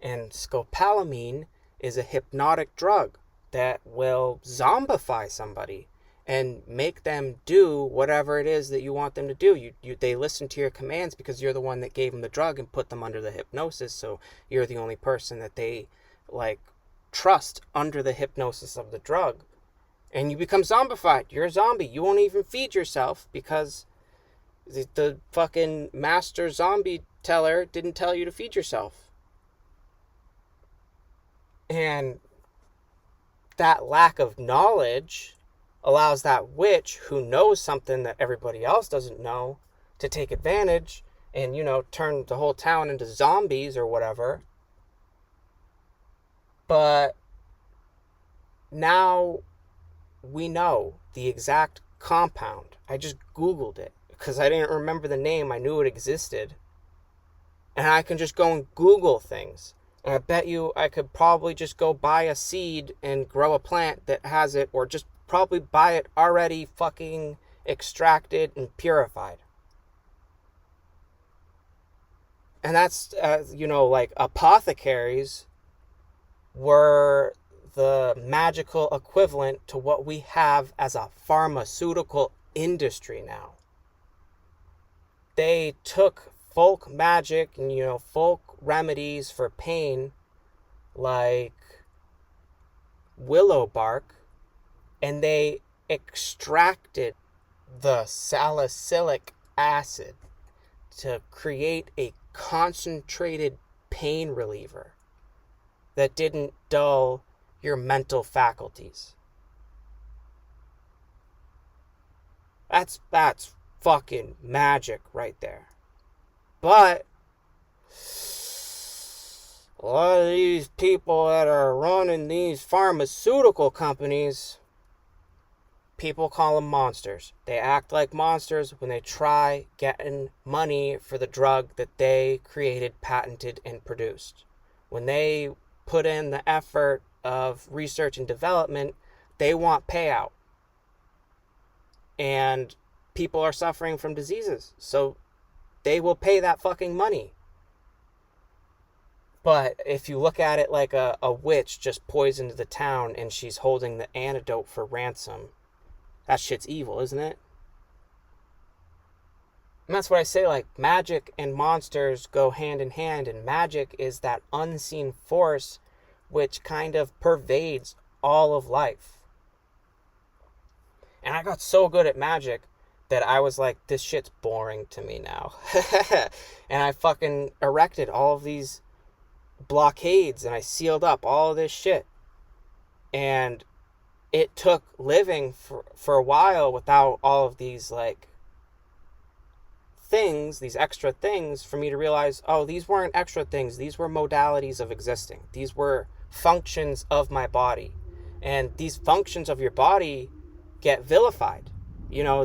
And scopolamine is a hypnotic drug that will zombify somebody and make them do whatever it is that you want them to do. They listen to your commands because you're the one that gave them the drug and put them under the hypnosis. So you're the only person that they like trust under the hypnosis of the drug. And you become zombified. You're a zombie. You won't even feed yourself because the fucking master zombie teller didn't tell you to feed yourself. And that lack of knowledge allows that witch who knows something that everybody else doesn't know to take advantage and, turn the whole town into zombies or whatever. But now we know the exact compound. I just Googled it because I didn't remember the name. I knew it existed. And I can just go and Google things. And I bet you I could probably just go buy a seed and grow a plant that has it, or just probably buy it already fucking extracted and purified. And that's, like apothecaries were the magical equivalent to what we have as a pharmaceutical industry now. They took folk magic and, folk remedies for pain like willow bark, and they extracted the salicylic acid to create a concentrated pain reliever that didn't dull your mental faculties. That's fucking magic right there. But a lot of these people that are running these pharmaceutical companies, people call them monsters. They act like monsters when they try getting money for the drug that they created, patented, and produced. When they put in the effort of research and development, they want payout. And people are suffering from diseases, so they will pay that fucking money. But if you look at it like a witch just poisoned the town and she's holding the antidote for ransom, that shit's evil, isn't it? And that's what I say, like, magic and monsters go hand in hand, and magic is that unseen force which kind of pervades all of life. And I got so good at magic that I was like, this shit's boring to me now. And I fucking erected all of these blockades and I sealed up all of this shit. And it took living for a while without all of these like things, these extra things, for me to realize, oh, these weren't extra things. These were modalities of existing. These were functions of my body. And these functions of your body get vilified.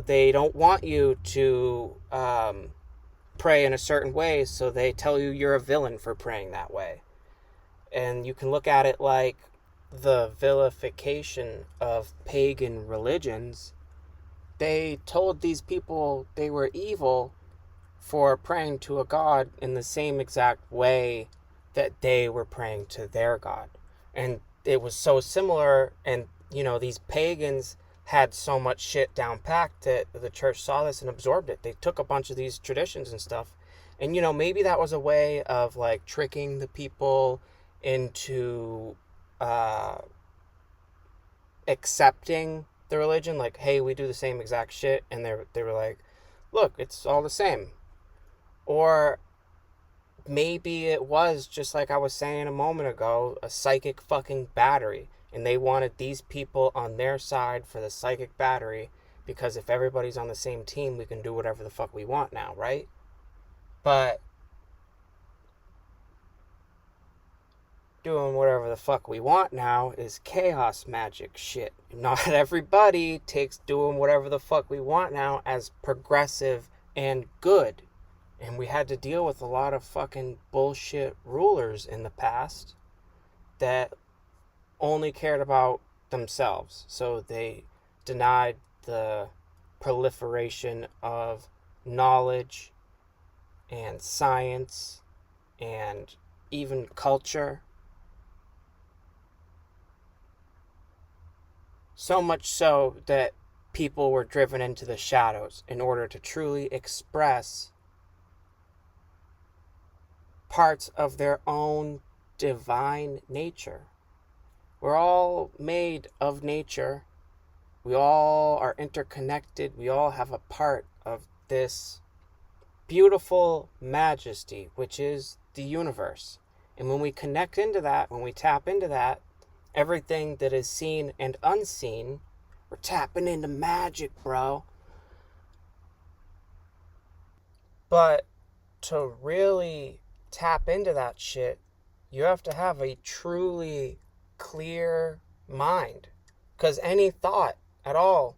They don't want you to pray in a certain way, so they tell you you're a villain for praying that way. And you can look at it like the vilification of pagan religions. They told these people they were evil for praying to a god in the same exact way that they were praying to their god. And it was so similar, and these pagans had so much shit down packed that the church saw this and absorbed it. They took a bunch of these traditions and stuff, and maybe that was a way of like tricking the people into accepting the religion. Like, hey, we do the same exact shit, and they were like, look, it's all the same. Or maybe it was, just like I was saying a moment ago, a psychic fucking battery. And they wanted these people on their side for the psychic battery, because if everybody's on the same team, we can do whatever the fuck we want now, right? But doing whatever the fuck we want now is chaos magic shit. Not everybody takes doing whatever the fuck we want now as progressive and good. And we had to deal with a lot of fucking bullshit rulers in the past that only cared about themselves. So they denied the proliferation of knowledge and science and even culture. So much so that people were driven into the shadows in order to truly express parts of their own divine nature. We're all made of nature. We all are interconnected. We all have a part of this beautiful majesty, which is the universe. And when we connect into that, when we tap into that, everything that is seen and unseen, we're tapping into magic, bro. But to really tap into that shit, you have to have a truly clear mind. Because any thought at all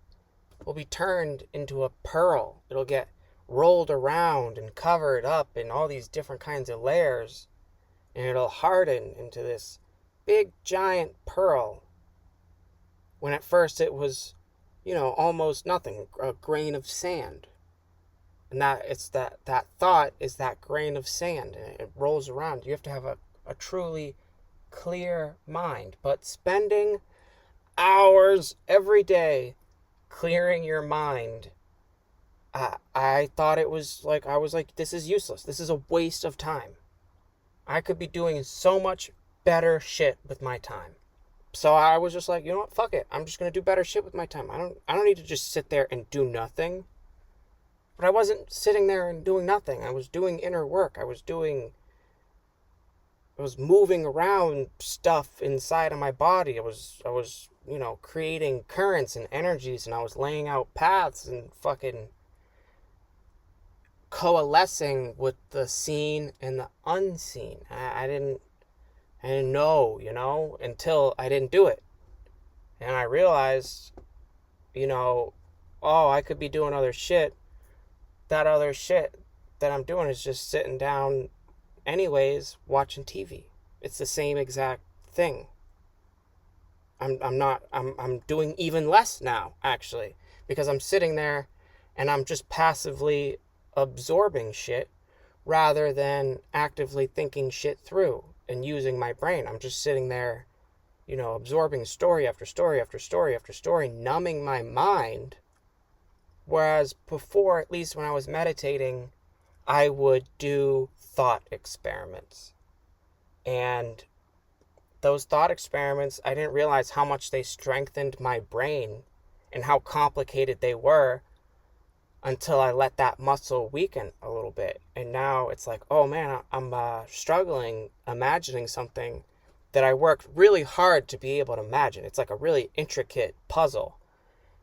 will be turned into a pearl. It'll get rolled around and covered up in all these different kinds of layers. And it'll harden into this big giant pearl. When at first it was, almost nothing, a grain of sand. And that thought is that grain of sand, and it rolls around. You have to have a truly clear mind. But spending hours every day clearing your mind, I thought it was like, I was like, this is useless. This is a waste of time. I could be doing so much better shit with my time. So I was just like, you know what, fuck it. I'm just gonna do better shit with my time. I don't need to just sit there and do nothing. But I wasn't sitting there and doing nothing. I was doing inner work. I was moving around stuff inside of my body. I was creating currents and energies, and I was laying out paths and fucking coalescing with the seen and the unseen. I didn't know, until I didn't do it. And I realized, I could be doing other shit. That other shit that I'm doing is just sitting down anyways, watching TV. It's the same exact thing. I'm doing even less now, actually, because I'm sitting there and I'm just passively absorbing shit rather than actively thinking shit through and using my brain. I'm just sitting there, absorbing story after story after story after story, numbing my mind. Whereas before, at least when I was meditating, I would do thought experiments. And those thought experiments, I didn't realize how much they strengthened my brain and how complicated they were until I let that muscle weaken a little bit. And now it's like, oh man, I'm struggling imagining something that I worked really hard to be able to imagine. It's like a really intricate puzzle.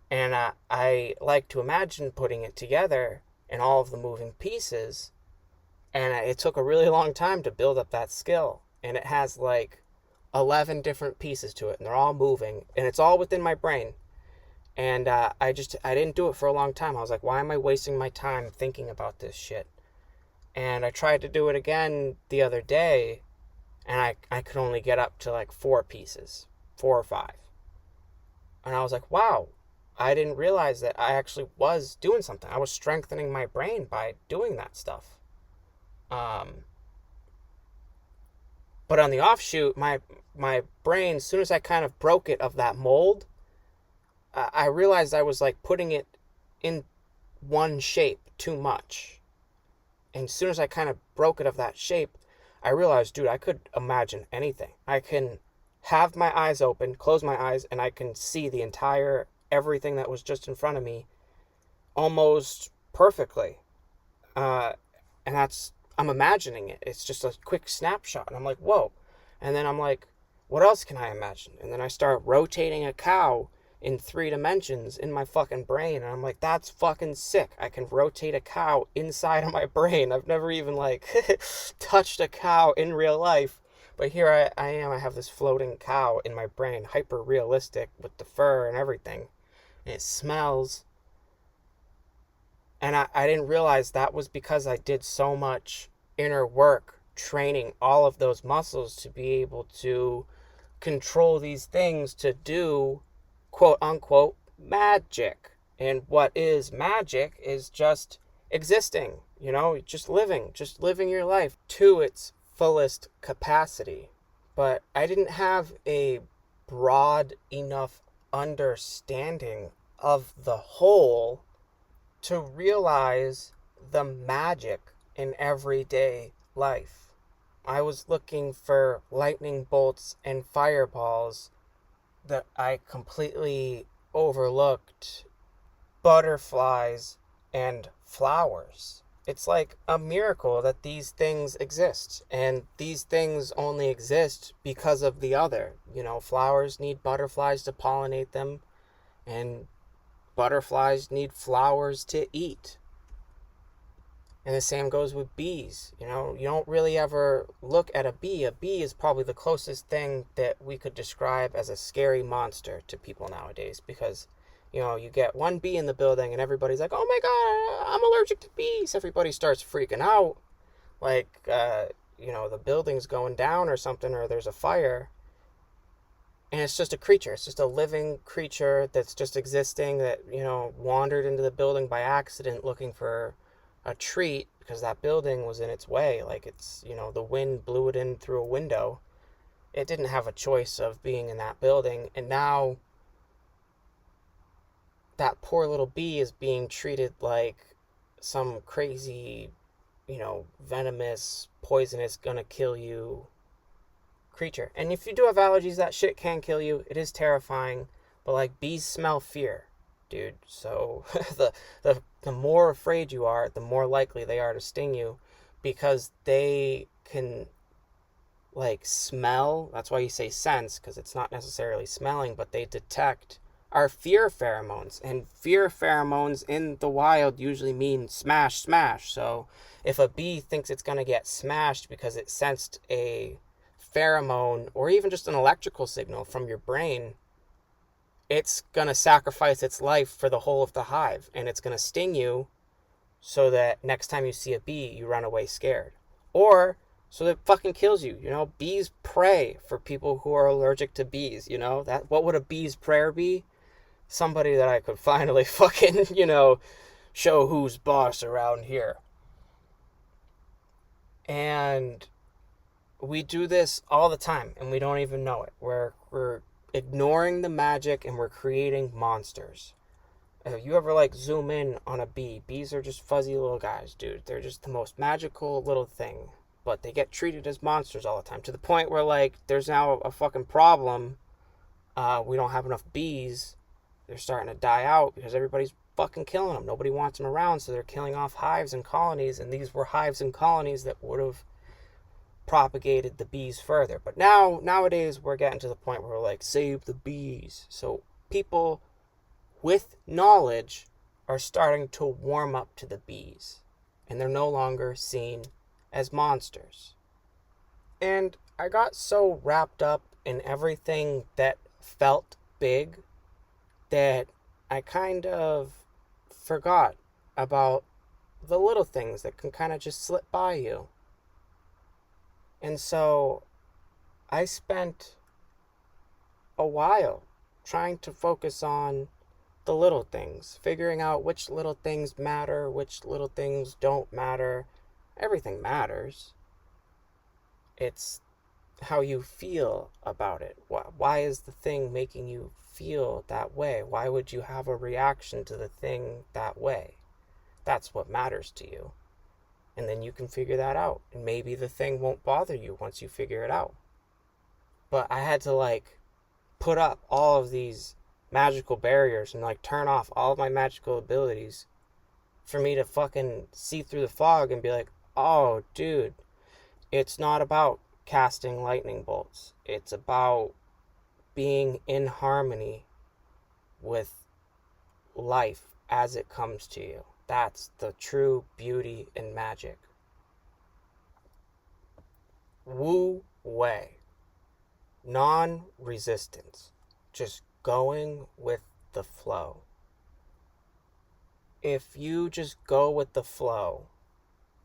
And I like to imagine putting it together and all of the moving pieces. And it took a really long time to build up that skill. And it has like 11 different pieces to it. And they're all moving. And it's all within my brain. And I didn't do it for a long time. I was like, why am I wasting my time thinking about this shit? And I tried to do it again the other day. And I could only get up to like 4 pieces. 4 or 5. And I was like, wow. I didn't realize that I actually was doing something. I was strengthening my brain by doing that stuff. But on the offshoot, my brain, as soon as I kind of broke it of that mold, I realized I was like putting it in one shape too much. And as soon as I kind of broke it of that shape, I realized, dude, I could imagine anything. I can have my eyes open, close my eyes, and I can see the entire everything that was just in front of me almost perfectly. And I'm imagining it. It's just a quick snapshot. And I'm like, whoa. And then I'm like, what else can I imagine? And then I start rotating a cow in 3 dimensions in my fucking brain. And I'm like, that's fucking sick. I can rotate a cow inside of my brain. I've never even like touched a cow in real life. But here I am. I have this floating cow in my brain, hyper realistic with the fur and everything. And it smells. And I didn't realize that was because I did so much inner work training all of those muscles to be able to control these things to do, quote unquote, magic. And what is magic is just existing, just living your life to its fullest capacity. But I didn't have a broad enough understanding of the whole to realize the magic in everyday life. I was looking for lightning bolts and fireballs that I completely overlooked butterflies and flowers. It's like a miracle that these things exist, and these things only exist because of the other. Flowers need butterflies to pollinate them, and butterflies need flowers to eat. And the same goes with bees. You don't really ever look at a bee. A bee is probably the closest thing that we could describe as a scary monster to people nowadays, because you get one bee in the building and everybody's like, oh my God, I'm allergic to bees. Everybody starts freaking out. Like, the building's going down or something, or there's a fire. And it's just a creature. It's just a living creature that's just existing that, wandered into the building by accident looking for a treat because that building was in its way. Like, the wind blew it in through a window. It didn't have a choice of being in that building. And now that poor little bee is being treated like some crazy, venomous, poisonous, gonna kill you creature. And if you do have allergies, that shit can kill you. It is terrifying. But like, bees smell fear, dude. So the more afraid you are, the more likely they are to sting you, because they can like smell. That's why you say sense, because it's not necessarily smelling, but they detect our fear pheromones. And fear pheromones in the wild usually mean smash, smash. So if a bee thinks it's going to get smashed because it sensed a pheromone or even just an electrical signal from your brain, it's going to sacrifice its life for the whole of the hive, and it's going to sting you so that next time you see a bee, you run away scared. Or so that it fucking kills you. Bees pray for people who are allergic to bees. That what would a bee's prayer be? Somebody that I could finally fucking, show who's boss around here. And we do this all the time, and we don't even know it. We're ignoring the magic, and we're creating monsters. If you ever zoom in on a bee, bees are just fuzzy little guys, dude. They're just the most magical little thing, but they get treated as monsters all the time, to the point where there's now a fucking problem. We don't have enough bees. They're starting to die out because everybody's fucking killing them. Nobody wants them around, so they're killing off hives and colonies, and these were hives and colonies that would have propagated the bees further. But nowadays we're getting to the point where we're like, save the bees. So people with knowledge are starting to warm up to the bees, and they're no longer seen as monsters. And I got so wrapped up in everything that felt big that I kind of forgot about the little things that can kind of just slip by you. And so I spent a while trying to focus on the little things, figuring out which little things matter, which little things don't matter. Everything matters. It's how you feel about it. Why is the thing making you feel that way? Why would you have a reaction to the thing that way? That's what matters to you. And then you can figure that out. And maybe the thing won't bother you once you figure it out. But I had to put up all of these magical barriers and turn off all of my magical abilities for me to fucking see through the fog and be like, oh, dude, it's not about casting lightning bolts. It's about being in harmony with life as it comes to you. That's the true beauty and magic. Wu Wei. Non-resistance. Just going with the flow. If you just go with the flow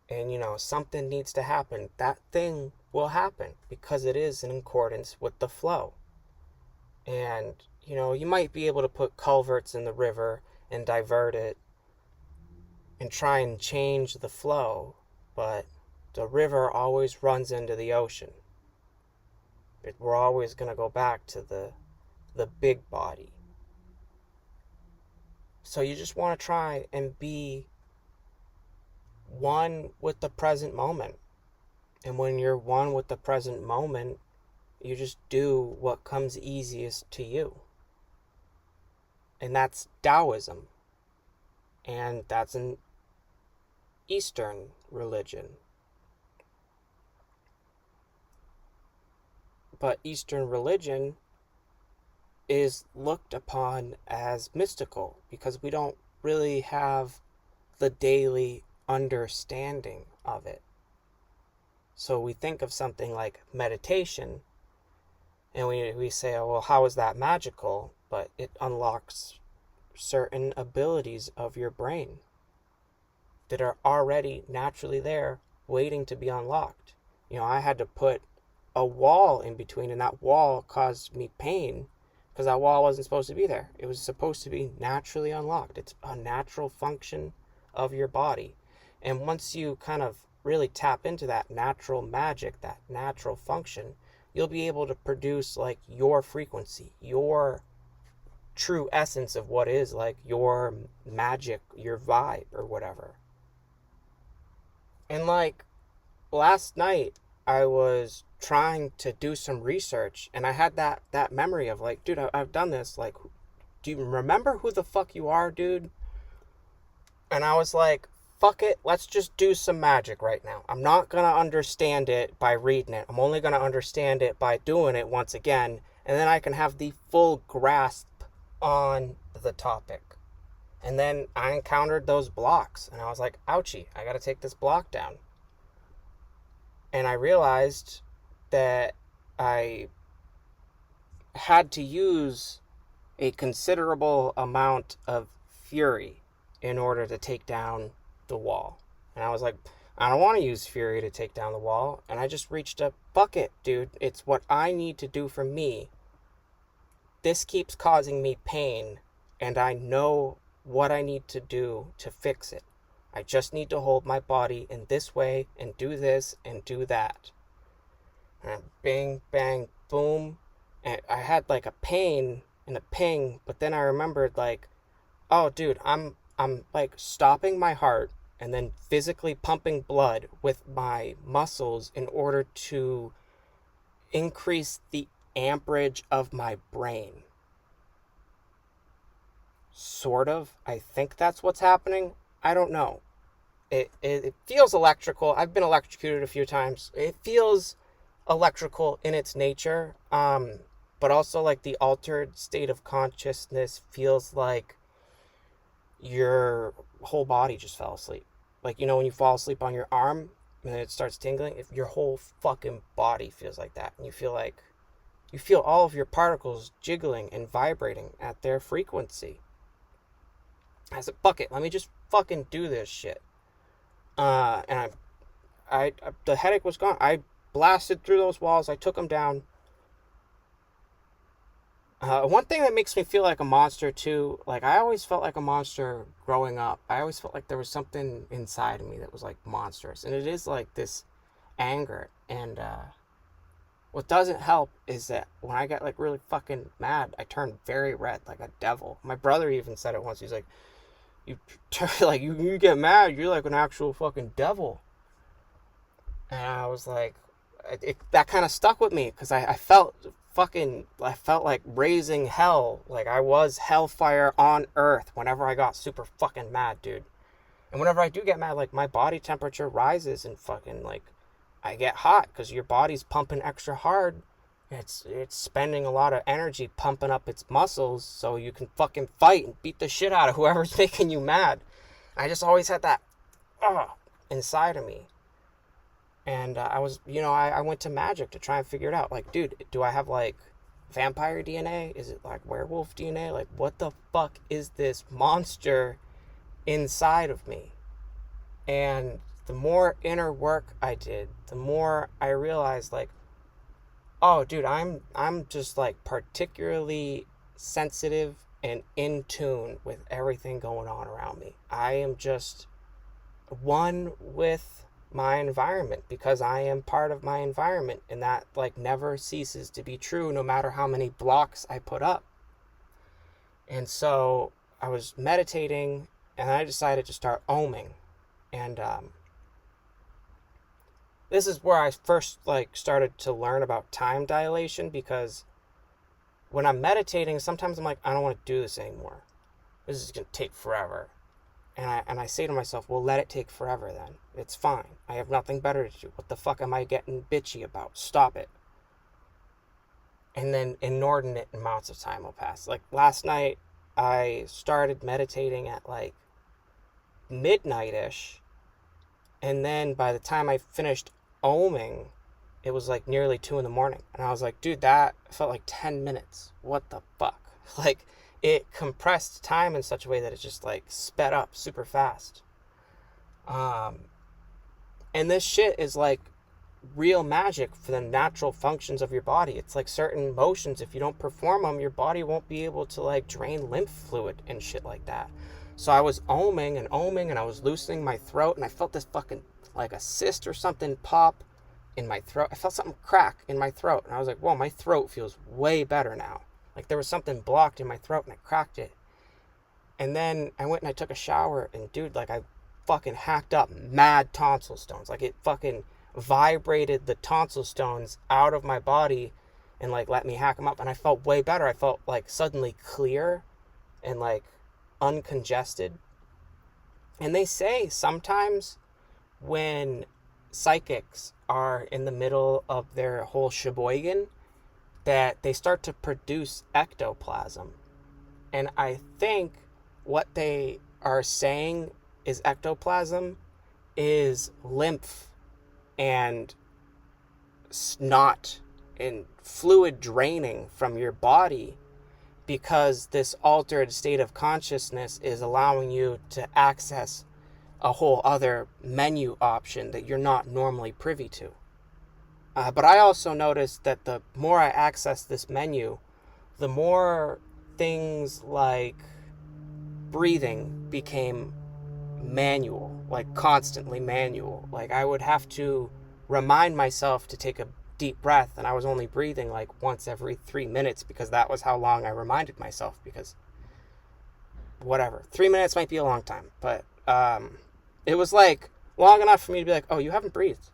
and something needs to happen, that thing will happen because it is in accordance with the flow. And you might be able to put culverts in the river and divert it and try and change the flow, but the river always runs into the ocean. We're always going to go back to the big body. So you just want to try and be one with the present moment. And when you're one with the present moment, you just do what comes easiest to you. And that's Taoism. And that's an Eastern religion. But Eastern religion is looked upon as mystical because we don't really have the daily understanding of it. So we think of something like meditation and we say, oh, well, how is that magical? But it unlocks certain abilities of your brain that are already naturally there waiting to be unlocked. I had to put a wall in between, and that wall caused me pain because that wall wasn't supposed to be there. It was supposed to be naturally unlocked. It's a natural function of your body. And once you kind of really tap into that natural magic, that natural function, you'll be able to produce like your frequency, your true essence of what is like your magic, your vibe or whatever. And like last night I was trying to do some research and I had that memory of like, dude, I've done this. Like, do you remember who the fuck you are, dude? And I was like, fuck it, let's just do some magic right now. I'm not going to understand it by reading it. I'm only going to understand it by doing it once again. And then I can have the full grasp on the topic. And then I encountered those blocks. And I was like, ouchie, I got to take this block down. And I realized that I had to use a considerable amount of fury in order to take down the wall. And I was like, I don't want to use fury to take down the wall. And I just reached a bucket, dude. It's what I need to do for me. This keeps causing me pain, and I know what I need to do to fix it. I just need to hold my body in this way and do this and do that. And bang, bang, boom. And I had like a pain and a ping, but then I remembered like, oh dude, I'm like stopping my heart and then physically pumping blood with my muscles in order to increase the amperage of my brain. Sort of. I think that's what's happening. I don't know. It feels electrical. I've been electrocuted a few times. It feels electrical in its nature. But also like the altered state of consciousness feels like your whole body just fell asleep. Like, when you fall asleep on your arm and it starts tingling, if your whole fucking body feels like that. And you feel all of your particles jiggling and vibrating at their frequency. I said, fuck it, let me just fucking do this shit. And I the headache was gone. I blasted through those walls. I took them down. One thing that makes me feel like a monster too, like I always felt like a monster growing up. I always felt like there was something inside of me that was like monstrous. And it is like this anger. And what doesn't help is that when I get like really fucking mad, I turn very red like a devil. My brother even said it once. He's like, you get mad, you're like an actual fucking devil. And I was like, that kind of stuck with me because I felt like raising hell. Like I was hellfire on earth whenever I got super fucking mad, dude. And whenever I do get mad, like my body temperature rises and fucking like I get hot because your body's pumping extra hard. It's spending a lot of energy pumping up its muscles so you can fucking fight and beat the shit out of whoever's making you mad. I just always had that inside of me. And I was, I went to magic to try and figure it out. Like, dude, do I have like vampire DNA? Is it like werewolf DNA? Like, what the fuck is this monster inside of me? And the more inner work I did, the more I realized like, oh dude, I'm just like particularly sensitive and in tune with everything going on around me. I am just one with my environment because I am part of my environment, and that like never ceases to be true no matter how many blocks I put up. And so I was meditating, and I decided to start oming. And this is where I first like started to learn about time dilation, because when I'm meditating, sometimes I'm like, I don't want to do this anymore. This is gonna take forever. And I say to myself, well, let it take forever then. It's fine. I have nothing better to do. What the fuck am I getting bitchy about? Stop it. And then inordinate amounts of time will pass. Like last night, I started meditating at like midnight-ish. And then by the time I finished oming, it was like nearly 2 in the morning. And I was like, dude, that felt like 10 minutes. What the fuck? Like, it compressed time in such a way that it just like sped up super fast. And this shit is like real magic for the natural functions of your body. It's like certain motions, if you don't perform them, your body won't be able to like drain lymph fluid and shit like that. So I was oming and I was loosening my throat, and I felt this fucking like a cyst or something pop in my throat. I felt something crack in my throat, and I was like, whoa, my throat feels way better now. Like there was something blocked in my throat, and I cracked it. And then I went and I took a shower, and dude, like I fucking hacked up mad tonsil stones. Like it fucking vibrated the tonsil stones out of my body and like let me hack them up, and I felt way better. I felt like suddenly clear and like uncongested. And they say sometimes when psychics are in the middle of their whole sheboygan, that they start to produce ectoplasm. And I think what they are saying is ectoplasm is lymph and snot and fluid draining from your body, because this altered state of consciousness is allowing you to access a whole other menu option that you're not normally privy to. But I also noticed that the more I access this menu, the more things like breathing became manual, like constantly manual. Like I would have to remind myself to take a deep breath, and I was only breathing like once every 3 minutes, because that was how long I reminded myself. Because whatever, 3 minutes might be a long time, but it was like long enough for me to be like, oh, you haven't breathed.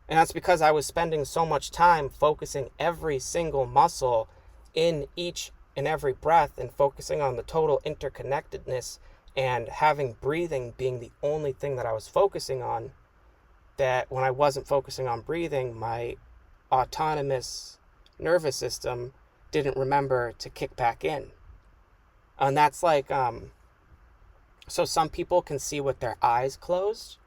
And that's because I was spending so much time focusing every single muscle in each and every breath, and focusing on the total interconnectedness, and having breathing being the only thing that I was focusing on, that when I wasn't focusing on breathing, my autonomous nervous system didn't remember to kick back in. And that's like, so some people can see with their eyes closed.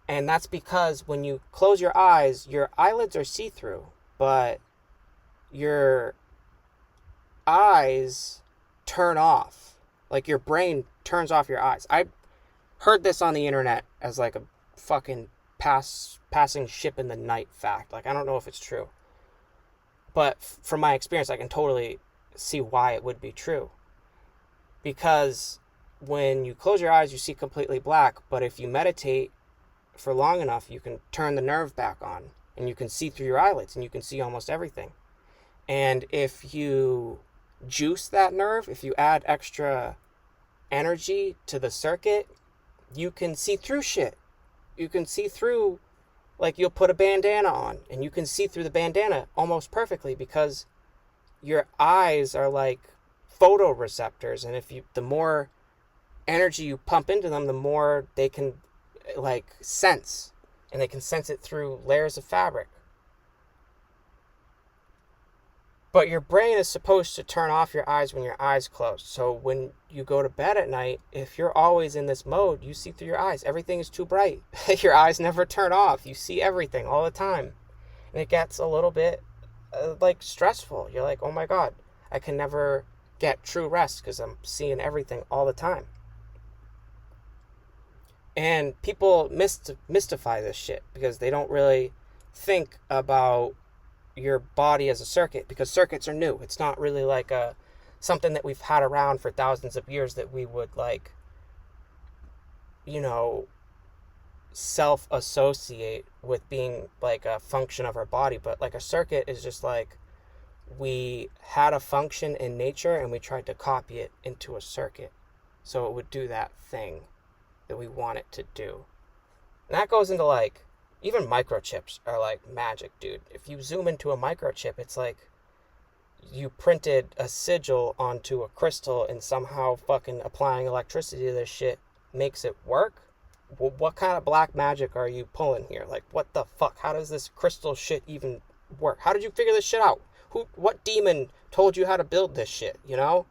And that's because when you close your eyes, your eyelids are see-through, but your eyes turn off. Like your brain turns off your eyes. I heard this on the internet as like a fucking passing ship in the night fact. Like I don't know if it's true, but from my experience, I can totally see why it would be true. Because when you close your eyes, you see completely black. But if you meditate for long enough, you can turn the nerve back on, and you can see through your eyelids, and you can see almost everything. And if you juice that nerve, if you add extra energy to the circuit, you can see through shit. You can see through, like you'll put a bandana on, and you can see through the bandana almost perfectly, because your eyes are like photoreceptors, and the more energy you pump into them, the more they can like sense, and they can sense it through layers of fabric. But your brain is supposed to turn off your eyes when your eyes close. So when you go to bed at night, if you're always in this mode, you see through your eyes. Everything is too bright. Your eyes never turn off. You see everything all the time. And it gets a little bit like stressful. You're like, oh my God, I can never get true rest because I'm seeing everything all the time. And people mystify this shit because they don't really think about your body as a circuit, because circuits are new. It's not really like something that we've had around for thousands of years that we would like, self-associate with being like a function of our body. But like a circuit is just like we had a function in nature and we tried to copy it into a circuit so it would do that thing that we want it to do. And that goes into like, even microchips are like magic, dude. If you zoom into a microchip, it's like you printed a sigil onto a crystal and somehow fucking applying electricity to this shit makes it work. Well, what kind of black magic are you pulling here? Like, what the fuck? How does this crystal shit even work? How did you figure this shit out? What demon told you how to build this shit, you know?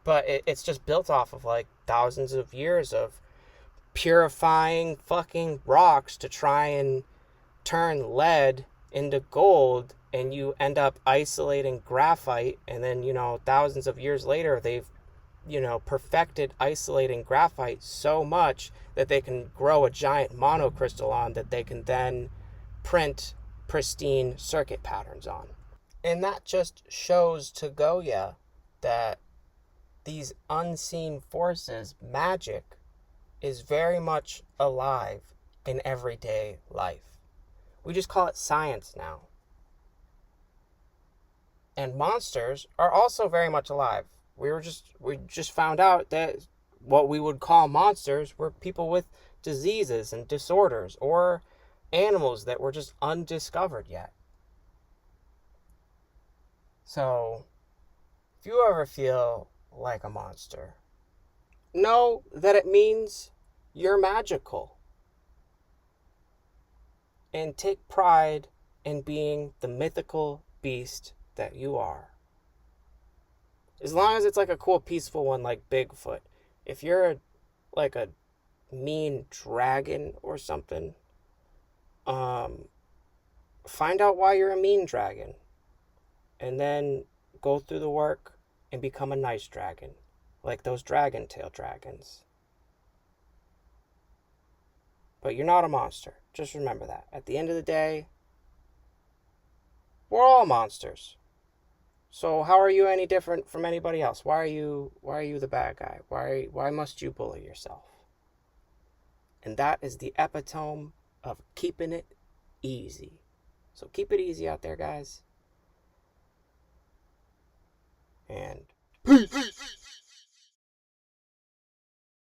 But it's just built off of like thousands of years of purifying fucking rocks to try and turn lead into gold, and you end up isolating graphite, and then, you know, thousands of years later they've, you know, perfected isolating graphite so much that they can grow a giant monocrystal on that they can then print pristine circuit patterns on. And that just shows to Goya that these unseen forces, magic, is very much alive in everyday life. We just call it science now. And monsters are also very much alive. We just found out that what we would call monsters were people with diseases and disorders, or animals that were just undiscovered yet. So, if you ever feel like a monster, know that it means you're magical. And take pride in being the mythical beast that you are. As long as it's like a cool, peaceful one like Bigfoot. If you're like a mean dragon or something, find out why you're a mean dragon. And then go through the work and become a nice dragon. Like those dragon tail dragons. But you're not a monster. Just remember that. At the end of the day, we're all monsters. So how are you any different from anybody else? Why are you the bad guy? Why must you bully yourself? And that is the epitome of keeping it easy. So keep it easy out there, guys. And peace.